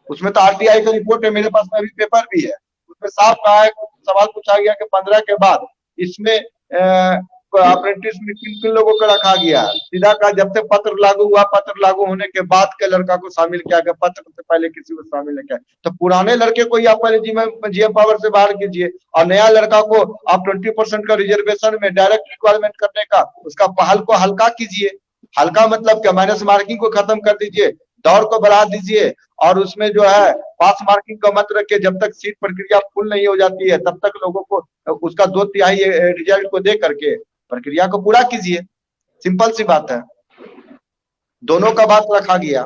उसमें तो आरटीआई का रिपोर्ट है, मेरे पास में अभी पेपर भी है, उसमें साफ कहा है, सवाल पूछा गया कि 15 के बाद इसमें अप्रेंटिस में किन किन लोगों को रखा गया। सीधा कहा जब से पत्र लागू हुआ, पत्र लागू होने के बाद के लड़का को शामिल किया गया, पत्र से पहले किसी को शामिल नहीं किया। तो पुराने लड़के को ही आप पहले जीएम पावर से बाहर कीजिए, और नया लड़का को आप 20% का रिजर्वेशन में डायरेक्ट रिक्वायरमेंट करने का उसका पहल को हल्का कीजिए। हल्का मतलब क्या? माइनस मार्किंग को खत्म कर दीजिए, दौड़ को बढ़ा दीजिए, और उसमें जो है पास मार्किंग का मत रखिए। जब तक सीट प्रक्रिया फुल नहीं हो जाती है तब तक लोगों को उसका 2/3 रिजल्ट को दे करके प्रक्रिया को पूरा कीजिए। सिंपल सी बात है, दोनों का बात रखा गया।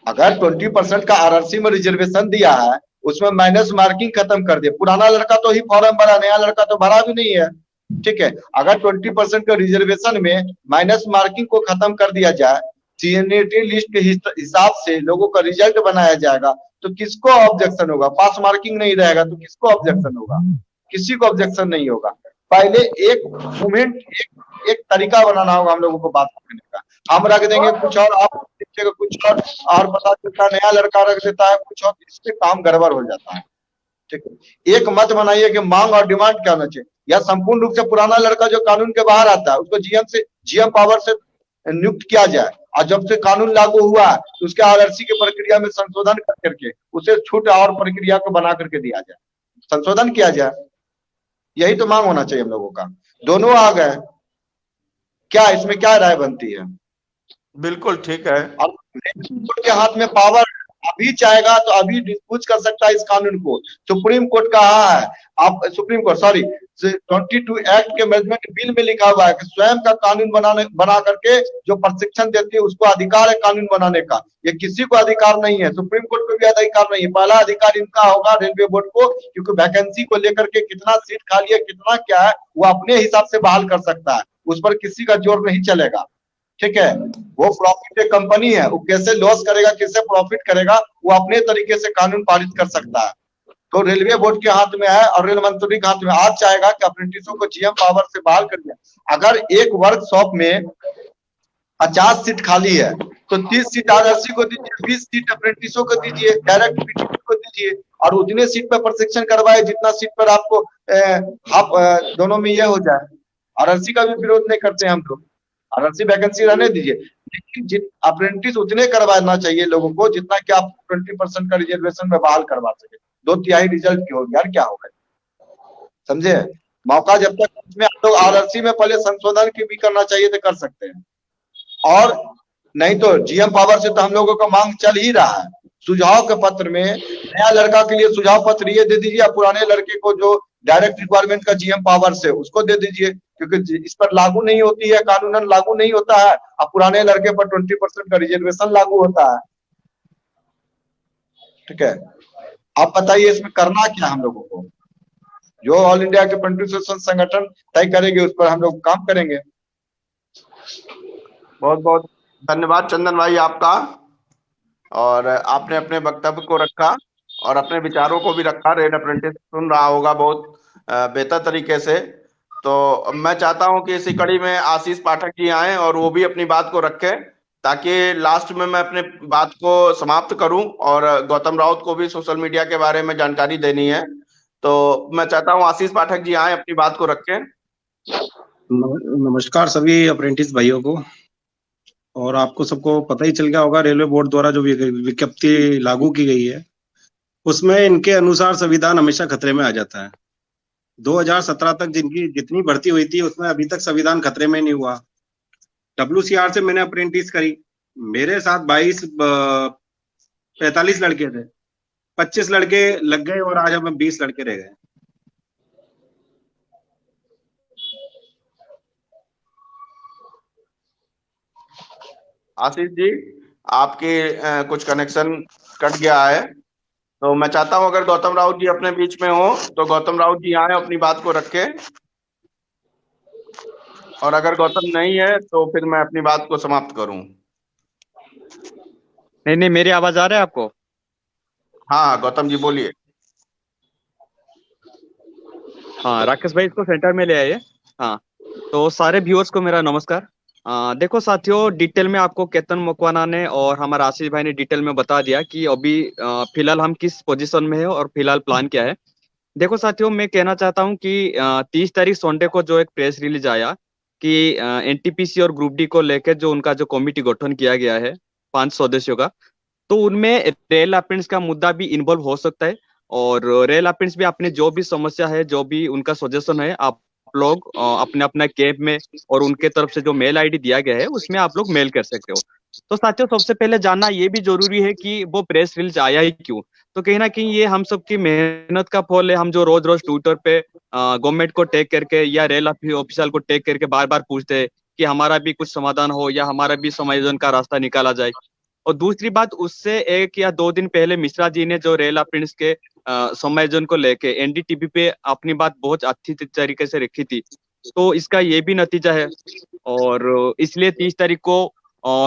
अगर 20% का आरआरसी में रिजर्वेशन दिया है, उसमें माइनस मार्किंग खत्म कर दे। पुराना लड़का तो ही फॉर्म भरा, नया लड़का तो भरा भी नहीं है, ठीक है। अगर 20% का रिजर्वेशन में माइनस मार्किंग को खत्म कर दिया जाए, सीनियरिटी लिस्ट के हिसाब से लोगों का रिजल्ट बनाया जाएगा, तो किसको ऑब्जेक्शन होगा? पास मार्किंग नहीं रहेगा तो किसको ऑब्जेक्शन होगा? किसी को ऑब्जेक्शन नहीं होगा। पहले एक मूवमेंट, एक तरीका बनाना होगा हम लोगों को बात करने का। हम रख देंगे कुछ और, आप देखिएगा कुछ और पता चलता है नया लड़का रख देता है कुछ और, इससे काम गड़बड़ हो जाता है, ठीक है। एक मत बनाइए कि मांग और डिमांड क्या होना चाहिए, या संपूर्ण रूप से पुराना लड़का जो कानून के बाहर आता है उसको जीएम पावर से नियुक्त किया जाए, और जब से कानून लागू हुआ तो उसके आरआरसी की प्रक्रिया में संशोधन करके उसे छूट और प्रक्रिया को बना करके दिया जाए, संशोधन किया जाए। यही तो मांग होना चाहिए हम लोगों का। दोनों आ गए, क्या इसमें क्या राय बनती है? बिल्कुल ठीक है। और के हाथ में पावर, अभी चाहेगा तो अभी डिस्पूट कर सकता है इस कानून को। सुप्रीम कोर्ट कहा है, आप सुप्रीम कोर्ट 22 एक्ट के मैनेजमेंट बिल में लिखा हुआ है कि स्वयं का कानून बना करके जो प्रशिक्षण देती है उसको अधिकार है कानून बनाने का। ये किसी को अधिकार नहीं है, सुप्रीम कोर्ट को भी अधिकार नहीं है। पहला अधिकार इनका होगा रेलवे बोर्ड को, क्योंकि वैकेंसी को लेकर के कितना सीट खाली है, कितना क्या है, वो अपने हिसाब से बहाल कर सकता है, उस पर किसी का जोर नहीं चलेगा, ठीक है। वो प्रॉफिट कंपनी है, वो कैसे लॉस करेगा, कैसे प्रॉफिट करेगा, वो अपने तरीके से कानून पारित कर सकता है। तो रेलवे बोर्ड के हाथ में है और रेल मंत्री के हाथ में। आज चाहेगा कि अप्रेंटिसों को जीएम पावर से बहाल कर दिया। अगर एक वर्कशॉप में 50 सीट खाली है तो 30 सीट आरआरसी को दीजिए, 20 सीट अप्रेंटिसों को दीजिए, डायरेक्ट पीटीसी को दीजिए, और उतने सीट पर प्रशिक्षण करवाए जितना सीट पर आपको दोनों में ये हो जाए। आरआरसी का भी विरोध नहीं करते हैं हम लोग, आरआरसी वैकेंसी रहने दीजिए, लेकिन अप्रेंटिस उतने करवाना चाहिए लोगों को जितना कि आप 20% का रिजर्वेशन में बहाल करवा सके। 2/3 रिजल्ट की होगी यार, क्या होगा, समझे। मौका जब तक उसमें आप लोग आरआरसी में पहले संशोधन की भी करना चाहिए तो कर सकते हैं, और नहीं तो जीएम पावर से तो हम लोगों का मांग चल ही रहा है। सुझाव के पत्र में नया लड़का के लिए सुझाव पत्र ये दे दीजिए, आप पुराने लड़के को जो डायरेक्ट रिक्वायरमेंट का जीएम पावर से उसको दे दीजिए, क्योंकि इस पर लागू नहीं होती है, कानूनन लागू नहीं होता है। अब पुराने लड़के पर 20% का रिजर्वेशन लागू होता है। ठीक है, आप बताइए इसमें करना क्या हम लोगों को? जो ऑल इंडिया के अप्रेंटिस संगठन तय करेंगे उस पर हम लोग काम करेंगे। बहुत बहुत धन्यवाद चंदन भाई आपका, और आपने अपने वक्तव्य को रखा और अपने विचारों को भी रखा। रेल अप्रेंटिस सुन रहा होगा बहुत बेहतर तरीके से। तो मैं चाहता हूं कि इसी कड़ी में आशीष पाठक जी आए और वो भी अपनी बात को रखें, ताकि लास्ट में मैं अपने बात को समाप्त करूं, और गौतम राउत को भी सोशल मीडिया के बारे में जानकारी देनी है। तो मैं चाहता हूं आशीष पाठक जी आए, अपनी बात को रखें। नमस्कार सभी अप्रेंटिस भाइयों को। और आपको सबको पता ही चल गया होगा, रेलवे बोर्ड द्वारा जो विज्ञप्ति लागू की गई है उसमें इनके अनुसार संविधान हमेशा खतरे में आ जाता है। 2017 तक जिनकी जितनी भर्ती हुई थी उसमें अभी तक संविधान खतरे में नहीं हुआ। WCR से मैंने अप्रेंटिस करी, मेरे साथ 45 लड़के थे, 25 लड़के लग गए और आज हम 20 लड़के रह गए। आशीष जी, आपके कुछ कनेक्शन कट गया है, तो मैं चाहता हूं अगर गौतम राउत जी अपने बीच में हो तो गौतम राउत जी आए, अपनी बात को रखें, और अगर गौतम नहीं है तो फिर मैं अपनी बात को समाप्त करूं। नहीं, मेरी आवाज आ रहा है आपको? हाँ गौतम जी बोलिए। हाँ राकेश भाई, इसको सेंटर में ले आइए। हाँ, तो सारे व्यूअर्स को मेरा नमस्कार। देखो साथियों, डिटेल में आपको केतन मकवाना ने और हमारा आशीष भाई ने डिटेल में बता दिया कि अभी फिलहाल हम किस पोजीशन में है और फिलहाल प्लान क्या है। देखो साथियों, मैं कहना चाहता हूं कि 30 तारीख संडे को जो एक प्रेस रिलीज आया कि एनटीपीसी और ग्रुप डी को लेकर जो उनका जो कमेटी गठन किया गया है 5 सदस्यों का, तो उनमें रेल अप्रेंटिस का मुद्दा भी इन्वॉल्व हो सकता है। और रेल अप्रेंटिस भी अपने जो भी समस्या है, जो भी उनका सजेशन है, आप लोग अपने अपना कैब में और उनके तरफ से जो मेल आईडी दिया गया है उसमें आप लोग मेल कर सकते हो। तो साथियों, सबसे पहले जानना ये भी जरूरी है कि वो प्रेस रिलीज आया ही क्यों। तो कहीं ना कहीं ये हम सबकी मेहनत का फल है। हम जो रोज रोज ट्विटर पे गवर्नमेंट को टैग करके या रेल ऑफिशियल को टैग करके बार बार पूछते हैं कि हमारा भी कुछ समाधान हो या हमारा भी समायोजन का रास्ता निकाला जाए। और दूसरी बात, उससे 1 या 2 दिन पहले मिश्रा जी ने जो रेल अप्रेंटिस के समायोजन को लेके एनडीटीवी पे अपनी बात बहुत अच्छी तरीके से रखी थी, तो इसका ये भी नतीजा है। और इसलिए 30 तारीख को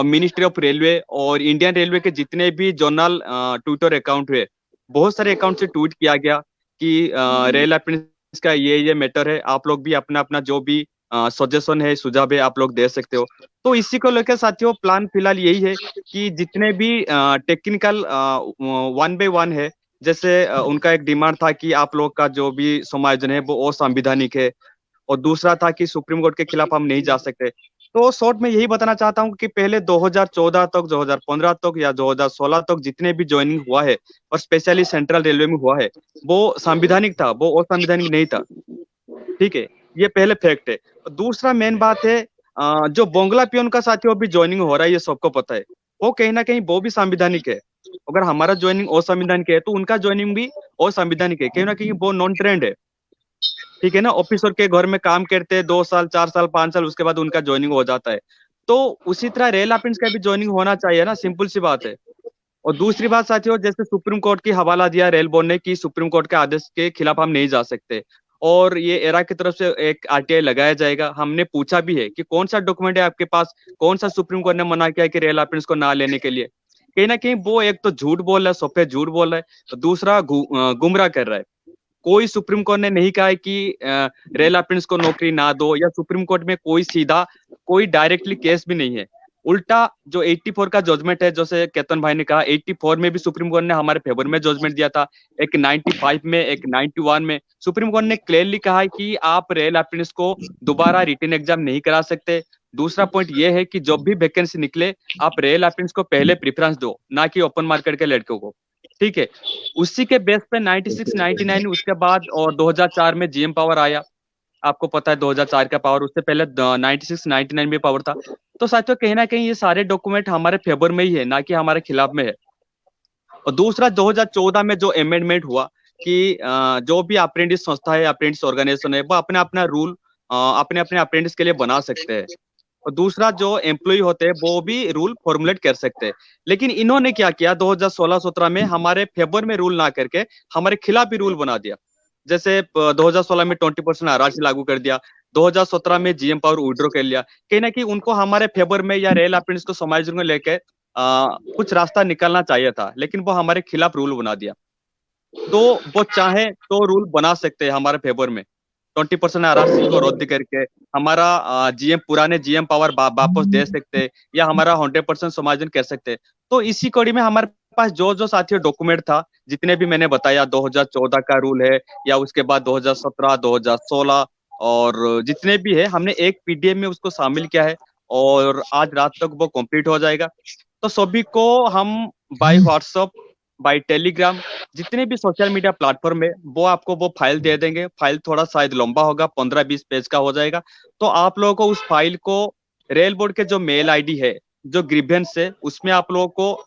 मिनिस्ट्री ऑफ रेलवे और इंडियन रेलवे के जितने भी जोनल ट्विटर अकाउंट हुए, बहुत सारे अकाउंट से ट्वीट किया गया कि रेल अप्रेंटिस का ये मैटर है, आप लोग भी अपना अपना जो भी सजेशन है, सुझाव है, आप लोग दे सकते हो। तो इसी को लेकर साथियों प्लान फिलहाल यही है कि जितने भी टेक्निकल 1 by 1 है, जैसे उनका एक डिमांड था कि आप लोग का जो भी समायोजन है वो असंवैधानिक है, और दूसरा था कि सुप्रीम कोर्ट के खिलाफ हम नहीं जा सकते। तो शॉर्ट में यही बताना चाहता हूँ कि पहले 2014 तक, 2015 तक या 2016 तक जितने भी ज्वाइनिंग हुआ है और स्पेशली सेंट्रल रेलवे में हुआ है वो संवैधानिक था, वो असंवैधानिक नहीं था। ठीक है, ये पहले फैक्ट है। दूसरा मेन बात है, जो बोंगला पियोन का साथियों अभी ज्वाइनिंग हो रहा है, ये सबको पता है, वो कहीं ना कहीं वो भी संवैधानिक है। अगर हमारा ज्वाइनिंग असंवैधानिक है तो उनका ज्वाइनिंग भी असंवैधानिक है, कहीं ना कहीं वो नॉन ट्रेंड है। ठीक है ना, ऑफिसर के घर में काम करते हैं 2 साल, 4 साल, 5 साल, उसके बाद उनका ज्वाइनिंग हो जाता है। तो उसी तरह रेल अप्रेंटिस का भी ज्वाइनिंग होना चाहिए ना, सिंपल सी बात है। और दूसरी बात साथियों, जैसे सुप्रीम कोर्ट की हवाला दिया रेल बोर्ड ने कि सुप्रीम कोर्ट के आदेश के खिलाफ हम नहीं जा सकते, और ये एरा की तरफ से एक आरटीआई लगाया जाएगा। हमने पूछा भी है कि कौन सा डॉक्यूमेंट है आपके पास, कौन सा सुप्रीम कोर्ट ने मना किया कि रेल अप्रेंटिस को ना लेने के लिए। कहीं ना कहीं वो एक तो झूठ बोल रहा है, सफेद झूठ बोल रहा है, तो दूसरा गुमराह कर रहा है। कोई सुप्रीम कोर्ट ने नहीं कहा है कि रेल अप्रेंटिस को नौकरी ना दो, या सुप्रीम कोर्ट में कोई सीधा कोई डायरेक्टली केस भी नहीं है। उल्टा जो 84 का जजमेंट है, जैसे केतन भाई ने कहा, 84 में भी सुप्रीम कोर्ट ने हमारे फेवर में जजमेंट दिया था, एक 95 में, एक 91 में। सुप्रीम कोर्ट ने क्लियरली कहा है कि आप रेल अप्रेंटिस को दोबारा रिटन एग्जाम नहीं करा सकते। दूसरा पॉइंट ये है कि जब भी वैकेंसी निकले आप रेल अप्रेंटिस को पहले प्रेफरेंस दो, ना कि ओपन मार्केट के लड़कों को। ठीक है, उसी के बेस पे 96, 99 उसके बाद और 2004 में जीएम पावर आया। आपको पता है 2004 का पावर, उससे पहले 96, 99 में पावर था। तो साथियों कहीं ना कहीं ये सारे डॉक्यूमेंट हमारे फेवर में ही है, ना कि हमारे खिलाफ में है। और दूसरा 2014 में जो अमेंडमेंट हुआ कि जो भी अप्रेंटिस संस्था है, अप्रेंटिस ऑर्गेनाइजेशन है, वो अपना अपना रूल अपने अपने अप्रेंटिस के लिए बना सकते हैं। और दूसरा जो एम्प्लॉय होते हैं वो भी रूल फॉर्मुलेट कर सकते हैं। लेकिन इन्होंने क्या किया, 2016-17 में हमारे फेवर में रूल ना करके हमारे खिलाफ ही रूल बना दिया। जैसे 2016 में 20% आरआरसी लागू कर दिया, 2017 में जीएम पावर विड्रॉ कर लिया। कहीं ना कहीं उनको हमारे फेवर में या रेल अप्रेंटिस को समायोजन को लेकर कुछ रास्ता निकालना चाहिए था, लेकिन वो हमारे खिलाफ रूल बना दिया। तो वो चाहे तो रूल बना सकते हैं हमारे फेवर में, 20% आरआरसी को रद्द करके हमारा जीएम पुराने जीएम पावर वापस दे सकते हैं, या हमारा 100% समायोजन कर सकते हैं। तो इसी कड़ी में हमारे पास जो जो साथियों डॉक्यूमेंट था, जितने भी मैंने बताया, 2014 का रूल है, या उसके बाद 2017, 2016 और जितने भी है, हमने एक पीडीएफ में उसको शामिल किया है और आज रात तक वो कंप्लीट हो जाएगा। तो सभी को हम बाय व्हाट्सएप, बाय टेलीग्राम, जितने भी सोशल मीडिया प्लेटफॉर्म है, वो आपको वो फाइल दे देंगे। फाइल थोड़ा शायद लंबा होगा, 15-20 पेज का हो जाएगा। तो आप लोगों को उस फाइल को रेल बोर्ड के जो मेल आईडी है, जो ग्रीवेंस है, उसमें आप लोगों को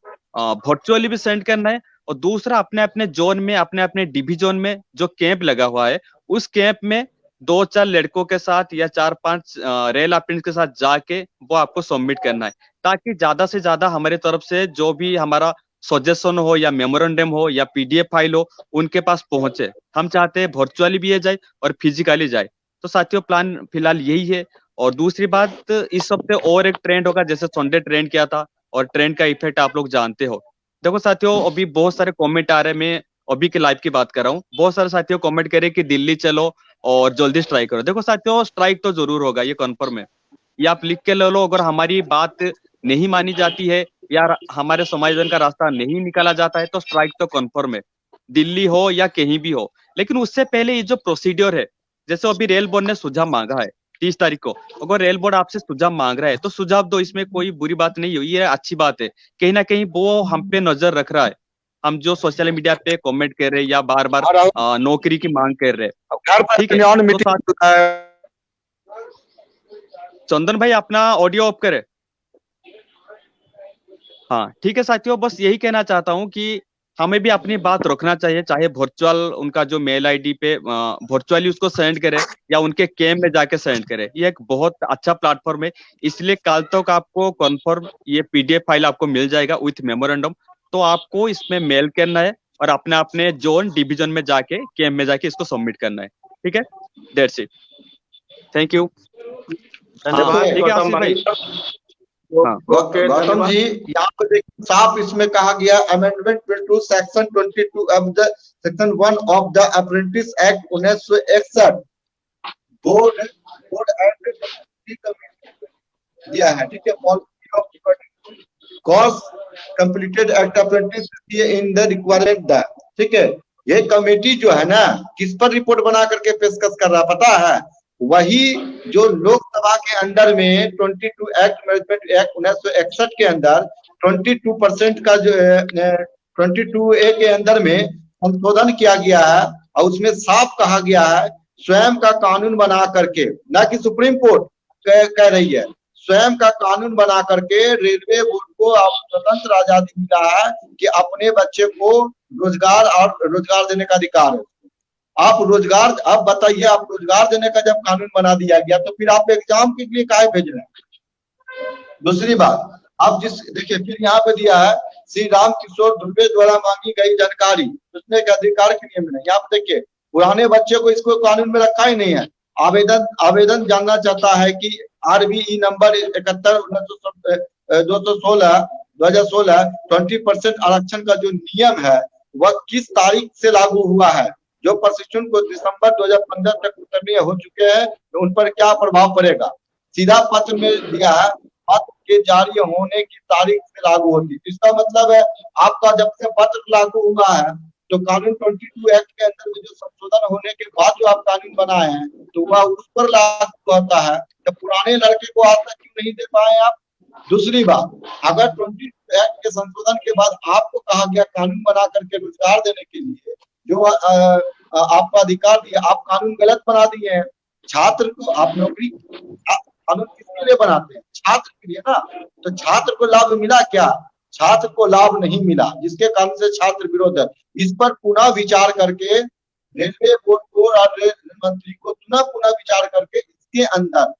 वर्चुअली भी सेंड करना है। और दूसरा, अपने अपने जोन में, अपने अपने डिवीजन में जो कैंप लगा हुआ है, उस कैंप में 2-4 लड़कों के साथ या 4-5 रेल अप्रेंटिस के साथ जाके वो आपको सबमिट करना है, ताकि ज्यादा से ज्यादा हमारे तरफ से जो भी हमारा सजेशन हो या मेमोरेंडम हो या पीडीएफ फाइल हो, उनके पास पहुंचे। हम चाहते हैं वर्चुअली भी ये जाए और फिजिकली जाए। तो साथियों, प्लान फिलहाल यही है। और दूसरी बात, इस हफ्ते और एक ट्रेंड होगा, जैसे संडे ट्रेंड किया था, और ट्रेंड का इफेक्ट आप लोग जानते हो। देखो साथियों, अभी बहुत सारे कमेंट आ रहे हैं, मैं अभी के लाइव की बात कर रहा हूँ। बहुत सारे साथियों कमेंट करे कि दिल्ली चलो और जल्दी स्ट्राइक करो। देखो साथियों, स्ट्राइक तो जरूर होगा, ये कन्फर्म है। ये आप लिख के ले लो। अगर हमारी बात नहीं मानी जाती है या हमारे समायोजन का रास्ता नहीं निकाला जाता है, तो स्ट्राइक तो कन्फर्म है, दिल्ली हो या कहीं भी हो। लेकिन उससे पहले ये जो प्रोसीड्योर है, जैसे अभी रेल बोर्ड ने सुझाव मांगा है 30 तारीख को, अगर रेल बोर्ड आपसे सुझाव मांग रहा है तो सुझाव दो, इसमें कोई बुरी बात नहीं हुई, ये अच्छी बात है। कहीं ना कहीं वो हम पे नजर रख रहा है। हम जो सोशल मीडिया पे कमेंट कर रहे हैं या बार बार नौकरी की मांग कर रहे हैं, ठीक है। तो चंदन भाई, अपना ऑडियो ऑफ करे। हाँ ठीक है साथियों, बस यही कहना चाहता हूँ कि हमें भी अपनी बात रखना चाहिए, चाहे वर्चुअल उनका जो मेल आईडी पे वर्चुअली उसको सेंड करे या उनके कैंप में जाके सेंड करे। ये एक बहुत अच्छा प्लेटफॉर्म है। इसलिए कल तक आपको कंफर्म ये पीडीएफ फाइल आपको मिल जाएगा विथ मेमोरेंडम। तो आपको इसमें मेल करना है और अपने अपने जोन डिवीजन में जाके, कैंप में जाके इसको सबमिट करना है। ठीक है, दैट्स इट, थैंक यू। धन्यवाद गौतम भाई। गौतम जी, यहाँ पर देखिए साफ इसमें कहा गया, amendment to section 22 of the section 1 of the apprentice act 1961 board and दिया है। ठीक है, course completed act apprentice in the requirement the, ठीक है। ये कमेटी जो है ना, किस पर रिपोर्ट बना करके पेशकश कर रहा पता है? वही जो लोकसभा के अंदर में 22 एक्ट मैनेजमेंट एक्ट 1961 के अंदर 22% का जो 22A के अंदर में संशोधन किया गया है, और उसमें साफ कहा गया है स्वयं का कानून बना करके, ना कि सुप्रीम कोर्ट कह रही है, स्वयं का कानून बना करके रेलवे बोर्ड को स्वतंत्र आजादी मिला है कि अपने बच्चे को रोजगार देने का अधिकार है। आप रोजगार, आप बताइए, आप रोजगार देने का जब कानून बना दिया गया तो फिर आप एग्जाम के लिए काहे भेज रहे हैं? दूसरी बात, आप देखिए फिर यहाँ पे दिया है श्री राम किशोर दुबे द्वारा मांगी गई जानकारी उसने के अधिकार के नियम में। यहाँ पे देखिए, पुराने बच्चे को इसको कानून में रखा ही नहीं है। आवेदन जानना चाहता है कि RBE नंबर 71/2016 20% आरक्षण का जो नियम है वह किस तारीख से लागू हुआ है? जो प्रशिक्षण को दिसंबर 2015 तक उतरने हो चुके हैं, तो उन पर क्या प्रभाव पड़ेगा? सीधा पत्र में दिया है, पत्र के जारी होने की तारीख से लागू होती है। इसका मतलब है आपका जब से पत्र लागू हुआ है तो कानून 22 एक्ट के अंदर में जो संशोधन होने के बाद जो आप कानून बनाए हैं तो वह उस पर लागू होता है। तो पुराने लड़के को आज तक क्यों नहीं दे पाए आप? दूसरी बात, अगर 22 एक्ट के संशोधन के बाद आपको कहा गया कानून बना करके रोजगार देने के लिए जो आपका अधिकार दिया, आप कानून गलत बना दिए हैं। छात्र को आप नौकरी, कानून किसके लिए बनाते हैं? छात्र के लिए ना। तो छात्र को लाभ मिला क्या? छात्र को लाभ नहीं मिला, जिसके कारण से छात्र विरोध है। इस पर पुनः विचार करके रेलवे बोर्ड को और रेल मंत्री को पुनः विचार करके इसके अंदर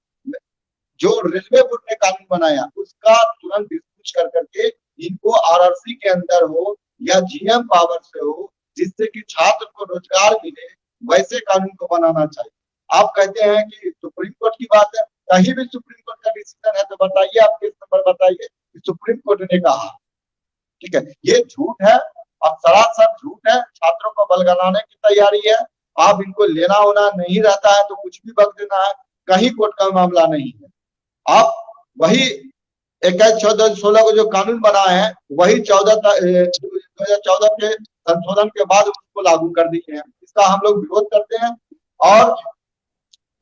जो रेलवे बोर्ड ने कानून बनाया उसका तुरंत डिस्कस कर करके इनको आरआरसी के अंदर हो या जीएम पावर से हो, जिससे कि छात्र को रोजगार मिले, वैसे कानून को बनाना चाहिए। आप कहते हैं कि सुप्रीम कोर्ट की बात है, कहीं भी सुप्रीम कोर्ट का डिसीजन है तो बताइए, आप किस नंबर बताइए कि सुप्रीम कोर्ट ने कहा। ठीक है, ये झूठ है और सरासर झूठ है, छात्रों को बलगलाने की तैयारी है। आप इनको लेना होना नहीं रहता है तो कुछ भी बक देना है, कहीं कोर्ट का मामला नहीं है। आप वही 21/14/16 को जो कानून बनाए हैं वही 2014 के संशोधन के बाद उसको लागू कर दिए हैं। इसका हम लोग विरोध करते हैं। और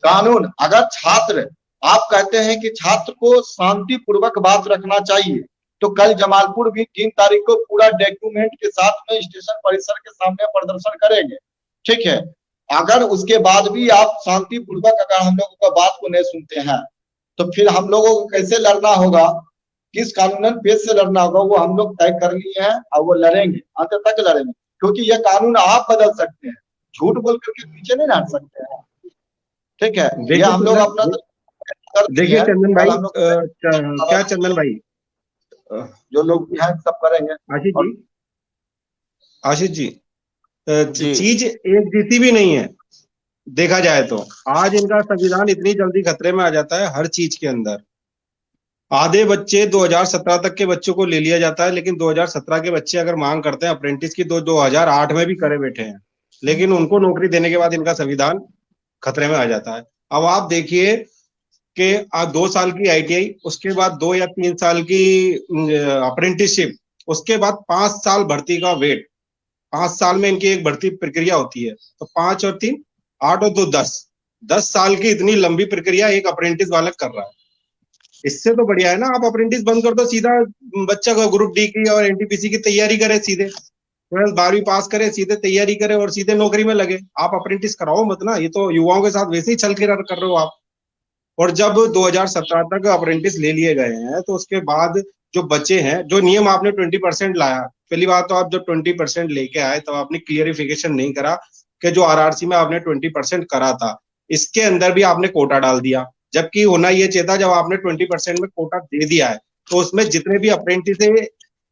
कानून अगर छात्र, आप कहते हैं कि छात्र को शांतिपूर्वक बात रखना चाहिए, तो कल जमालपुर भी 3 तारीख को पूरा डॉक्यूमेंट के साथ में स्टेशन परिसर के सामने प्रदर्शन करेंगे। ठीक है, अगर उसके बाद भी आप शांतिपूर्वक अगर हम लोगों का बात को नहीं सुनते हैं तो फिर हम लोगों को कैसे लड़ना होगा, किस कानूनन पेज से लड़ना होगा, वो हम लोग तय कर लिए हैं और वो लड़ेंगे, अंत तक लड़ेंगे। क्योंकि ये कानून आप बदल सकते हैं, झूठ बोल करके पीछे नहीं हट सकते हैं। ठीक है, ये हम लोग अपना देखिए चंदन भाई, क्या चंदन भाई, जो लोग भी हैं सब करेंगे। आशीष जी, चीज एक जैसी भी नहीं है देखा जाए तो। आज इनका संविधान इतनी जल्दी खतरे में आ जाता है हर चीज के अंदर। आधे बच्चे 2017 तक के बच्चों को ले लिया जाता है, लेकिन 2017 के बच्चे अगर मांग करते हैं अप्रेंटिस की तो 2008 में भी करे बैठे हैं, लेकिन उनको नौकरी देने के बाद इनका संविधान खतरे में आ जाता है। अब आप देखिए कि 2 साल की आईटीआई, उसके बाद 2 या 3 साल की अप्रेंटिसशिप, उसके बाद 5 साल भर्ती का वेट। 5 साल में इनकी एक भर्ती प्रक्रिया होती है, तो 5 और 3 8 और 2 10 साल की इतनी लंबी प्रक्रिया एक अप्रेंटिस बालक कर रहा है। इससे तो बढ़िया है ना आप अप्रेंटिस बंद कर दो, सीधा बच्चा का ग्रुप डी की और एनटीपीसी की तैयारी करे, सीधे 12वीं पास करे, सीधे तैयारी करे और सीधे नौकरी में लगे। आप अप्रेंटिस कराओ मत ना, ये तो युवाओं के साथ वैसे ही छल के कर रहे हो आप। और जब 2017 तक अप्रेंटिस ले लिए गए हैं तो उसके बाद जो बच्चे हैं, जो नियम आपने 20% लाया, पहली बात तो आप जब 20% लेके आए तब आपने क्लियरिफिकेशन नहीं करा कि जो आरआरसी में आपने 20% करा था इसके अंदर भी आपने कोटा डाल दिया, जबकि होना ये चाहिए था जब आपने 20% में कोटा दे दिया है तो उसमें जितने भी अप्रेंटिस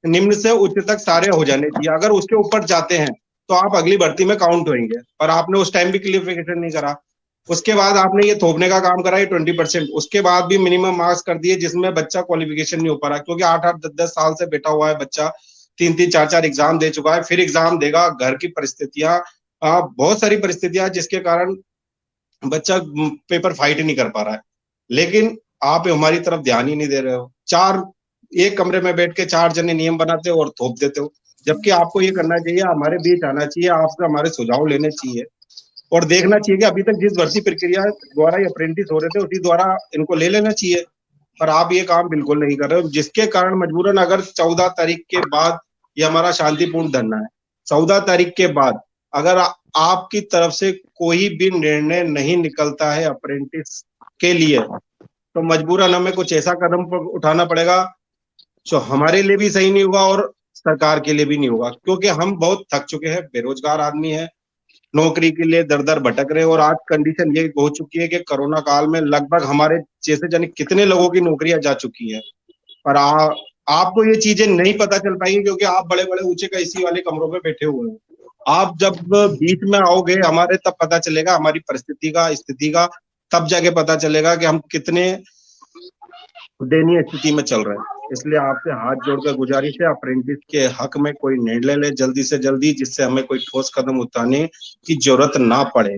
निम्न से उच्च तक सारे हो जाने चाहिए। अगर उसके ऊपर जाते हैं तो आप अगली भर्ती में काउंट होंगे, पर आपने उस टाइम भी क्लियरिफिकेशन नहीं करा। उसके बाद आपने ये थोपने का काम करा, ये 20%, उसके बाद भी मिनिमम मार्क्स कर दिए जिसमें बच्चा क्वालिफिकेशन नहीं हो पा रहा, क्योंकि 8-8 10-10 साल से बैठा हुआ है बच्चा, 3-3 4-4 एग्जाम दे चुका है, फिर एग्जाम देगा। घर की परिस्थितियां, बहुत सारी परिस्थितियां जिसके कारण बच्चा पेपर फाइट नहीं कर पा रहा है। लेकिन आप हमारी तरफ ध्यान ही नहीं दे रहे हो। एक कमरे में बैठ के 4 जने नियम बनाते हो और थोप देते हो, जबकि आपको ये करना चाहिए, हमारे बीच आना चाहिए, आपसे हमारे सुझाव लेने चाहिए और देखना चाहिए कि अभी तक जिस भर्ती प्रक्रिया द्वारा ये अप्रेंटिस हो रहे थे उसी द्वारा इनको ले लेना चाहिए, पर आप ये काम बिल्कुल नहीं कर रहे हो, जिसके कारण मजबूरन अगर 14 तारीख के बाद ये हमारा शांतिपूर्ण धरना है, 14 तारीख के बाद अगर आपकी तरफ से कोई भी निर्णय नहीं निकलता है अप्रेंटिस के लिए तो मजबूरन हमें कुछ ऐसा कदम उठाना पड़ेगा जो हमारे लिए भी सही नहीं होगा और सरकार के लिए भी नहीं होगा, क्योंकि हम बहुत थक चुके हैं, बेरोजगार आदमी है, नौकरी के लिए दर दर भटक रहे हैं। और आज कंडीशन ये हो चुकी है कि कोरोना काल में लगभग हमारे जैसे जाने कितने लोगों की नौकरियां जा चुकी है, पर आपको ये चीजें नहीं पता चल पाएंगी क्योंकि आप बड़े बड़े ऊंचे का एसी वाले कमरों में बैठे हुए हैं। आप जब बीच में आओगे हमारे, तब पता चलेगा हमारी परिस्थिति का, स्थिति का, तब जाके पता चलेगा कि हम कितने दयनीय स्थिति में चल रहे हैं। इसलिए आपसे हाथ जोड़कर गुजारिश है, अप्रेंटिस के हक में कोई निर्णय ले जल्दी से जल्दी, जिससे हमें कोई ठोस कदम उठाने की जरूरत ना पड़े।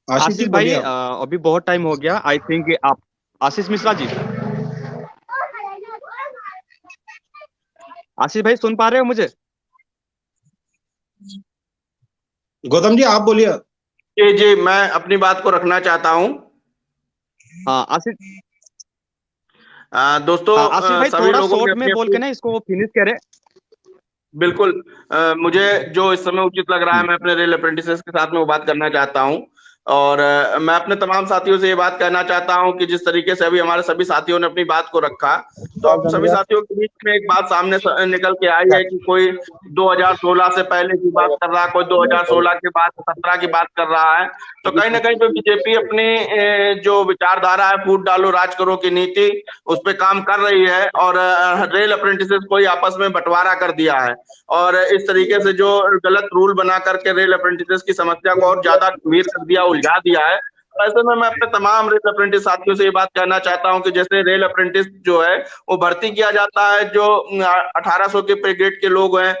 आशीष भाई, अभी बहुत टाइम हो गया, आई थिंक आप आशीष मिश्रा जी, आशीष भाई सुन पा रहे हो मुझे? गौतम जी आप बोलिए। जी, मैं अपनी बात को रखना चाहता हूँ। हाँ आशीष, दोस्तों, आशीष भाई थोड़ा शॉर्ट में बोल के ना इसको फिनिश करें। बिल्कुल, मुझे जो इस समय उचित लग रहा है मैं अपने रेल अप्रेंटिसेस के साथ में वो बात करना चाहता हूँ। और मैं अपने तमाम साथियों से ये बात कहना चाहता हूं कि जिस तरीके से अभी हमारे सभी साथियों ने अपनी बात को रखा, तो अब सभी साथियों के बीच में एक बात सामने निकल के आई है कि कोई 2016 से पहले की बात कर रहा है, कोई 2016 के बाद 17 की बात कर रहा है। तो कहीं ना कहीं पे बीजेपी अपनी जो विचारधारा है, फूट डालो राज करो की नीति, उस पर काम कर रही है और रेल अप्रेंटिसेस को ही आपस में बंटवारा कर दिया है और इस तरीके से जो गलत रूल बना करके रेल अप्रेंटिसेस की समस्या को और ज्यादा गंभीर कर दिया, उलझा दिया है। ऐसे में मैं अपने तमाम रेल अप्रेंटिस साथियों से ये बात कहना चाहता हूं कि जैसे रेल अप्रेंटिस जो है वो भर्ती किया जाता है, जो 1800 के पे ग्रेड के लोग हैं,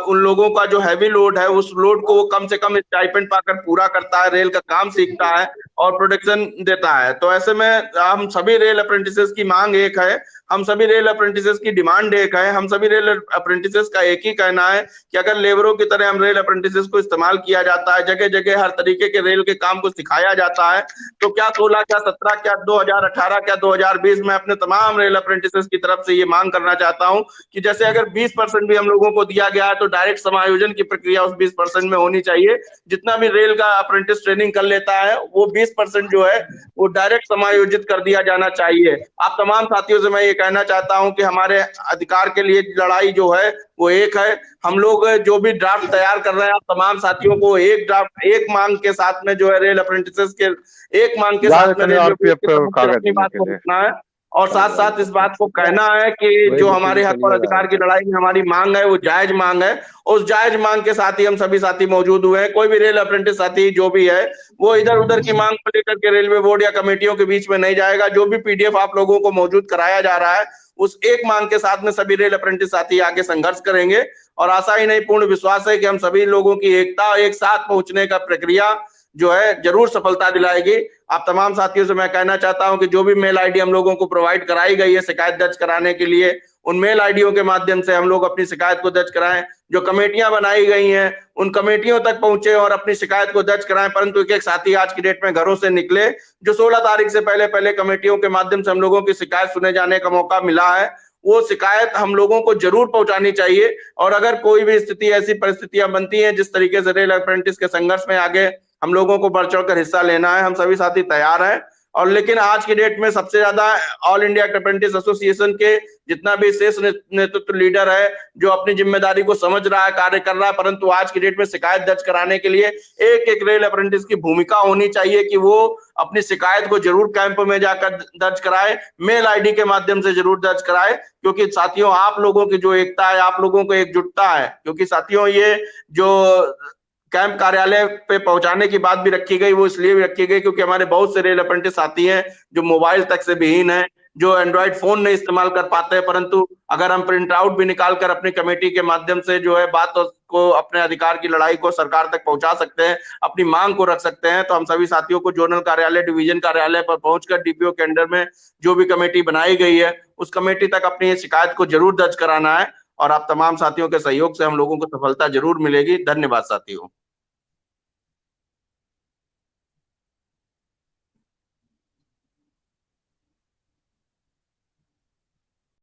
उन लोगों का जो हैवी लोड है, उस लोड को वो कम से कम स्टाइपेंड पाकर पूरा करता है, रेल का काम सीखता है और प्रोडक्शन देता है। तो ऐसे में हम सभी रेल अप्रेंटिसेस की मांग एक है, हम सभी रेल अप्रेंटिसेस की डिमांड एक है, हम सभी रेल अप्रेंटिसेस का एक ही कहना है कि अगर लेबरों की तरह हम रेल अप्रेंटिसेस को इस्तेमाल किया जाता है, जगह जगह हर तरीके के रेल के काम को सिखाया जाता है, तो क्या 16, क्या 17, क्या 2018, क्या 2020 में अपने तमाम रेल अप्रेंटिसेस की तरफ से ये मांग करना चाहता हूं कि जैसे अगर 20% भी हम लोगों को दिया गया है तो डायरेक्ट समायोजन की प्रक्रिया उस 20% में होनी चाहिए। जितना भी रेल का अप्रेंटिस ट्रेनिंग कर लेता है वो 20% जो है वो डायरेक्ट समायोजित कर दिया जाना चाहिए। आप तमाम साथियों से मैं ये कहना चाहता हूं कि हमारे अधिकार के लिए लड़ाई जो है वो एक है। हम लोग जो भी ड्राफ्ट तैयार कर रहे हैं, आप तमाम साथियों को एक ड्राफ्ट, एक मांग के साथ में जो है रेल अप्रेंटिसेस के एक मांग के साथ में अपनी बात को रखना है और साथ साथ इस बात को कहना है कि जो हमारे हक और अधिकार की लड़ाई में हमारी मांग है वो जायज मांग है। उस जायज मांग के साथ ही हम सभी साथी मौजूद हुए हैं। कोई भी रेल अप्रेंटिस साथी जो भी है वो इधर उधर की मांग को लेकर के रेलवे बोर्ड या कमेटियों के बीच में नहीं जाएगा। जो भी पीडीएफ आप लोगों को मौजूद कराया जा रहा है उस एक मांग के साथ में सभी रेल अप्रेंटिस साथी आगे संघर्ष करेंगे और आशा ही नहीं पूर्ण विश्वास है कि हम सभी लोगों की एकता एक साथ पहुंचने का प्रक्रिया जो है जरूर सफलता दिलाएगी। आप तमाम साथियों से मैं कहना चाहता हूं कि जो भी मेल आईडी हम लोगों को प्रोवाइड कराई गई है शिकायत दर्ज कराने के लिए, उन मेल आईडियों के माध्यम से हम लोग अपनी शिकायत को दर्ज कराएं। जो कमेटियां बनाई गई हैं उन कमेटियों तक पहुंचे और अपनी शिकायत को दर्ज कराएं। परंतु एक एक साथी आज की डेट में घरों से निकले, जो 16 तारीख से पहले पहले कमेटियों के माध्यम से हम लोगों की शिकायत सुने जाने का मौका मिला है, वो शिकायत हम लोगों को जरूर पहुंचानी चाहिए। और अगर कोई भी स्थिति, ऐसी परिस्थितियां बनती हैं जिस तरीके से रेल अप्रेंटिस के संघर्ष में आगे हम लोगों को बढ़ चढ़कर हिस्सा लेना है, हम सभी साथी तैयार हैं। और लेकिन आज की डेट में सबसे ज्यादा ऑल इंडिया अप्रेंटिस एसोसिएशन के जितना भी शेष नेतृत्व लीडर है जो अपनी जिम्मेदारी को समझ रहा है, कार्य कर रहा है, परंतु आज की डेट में शिकायत दर्ज कराने के लिए एक एक रेल अप्रेंटिस की भूमिका होनी चाहिए कि वो अपनी शिकायत को जरूर कैंप में जाकर दर्ज कराए, मेल आईडी के माध्यम से जरूर दर्ज कराए। क्योंकि साथियों आप लोगों की जो एकता है, आप लोगों को एकजुटता है, क्योंकि साथियों ये जो कैंप कार्यालय पे पहुंचाने की बात भी रखी गई वो इसलिए भी रखी गई क्योंकि हमारे बहुत से रेल अप्रेंटिस साथी हैं जो मोबाइल तक से विहीन हैं, जो एंड्रॉइड फोन नहीं इस्तेमाल कर पाते हैं। परंतु अगर हम प्रिंट आउट भी निकाल कर अपनी कमेटी के माध्यम से जो है बात को, अपने अधिकार की लड़ाई को सरकार तक पहुंचा सकते हैं, अपनी मांग को रख सकते हैं, तो हम सभी साथियों को जोनल कार्यालय, डिवीजन कार्यालय पर पहुंचकर डीपीओ के अंडर में जो भी कमेटी बनाई गई है उस कमेटी तक अपनी शिकायत को जरूर दर्ज कराना है। और आप तमाम साथियों के सहयोग से हम लोगों को सफलता जरूर मिलेगी। धन्यवाद साथियों।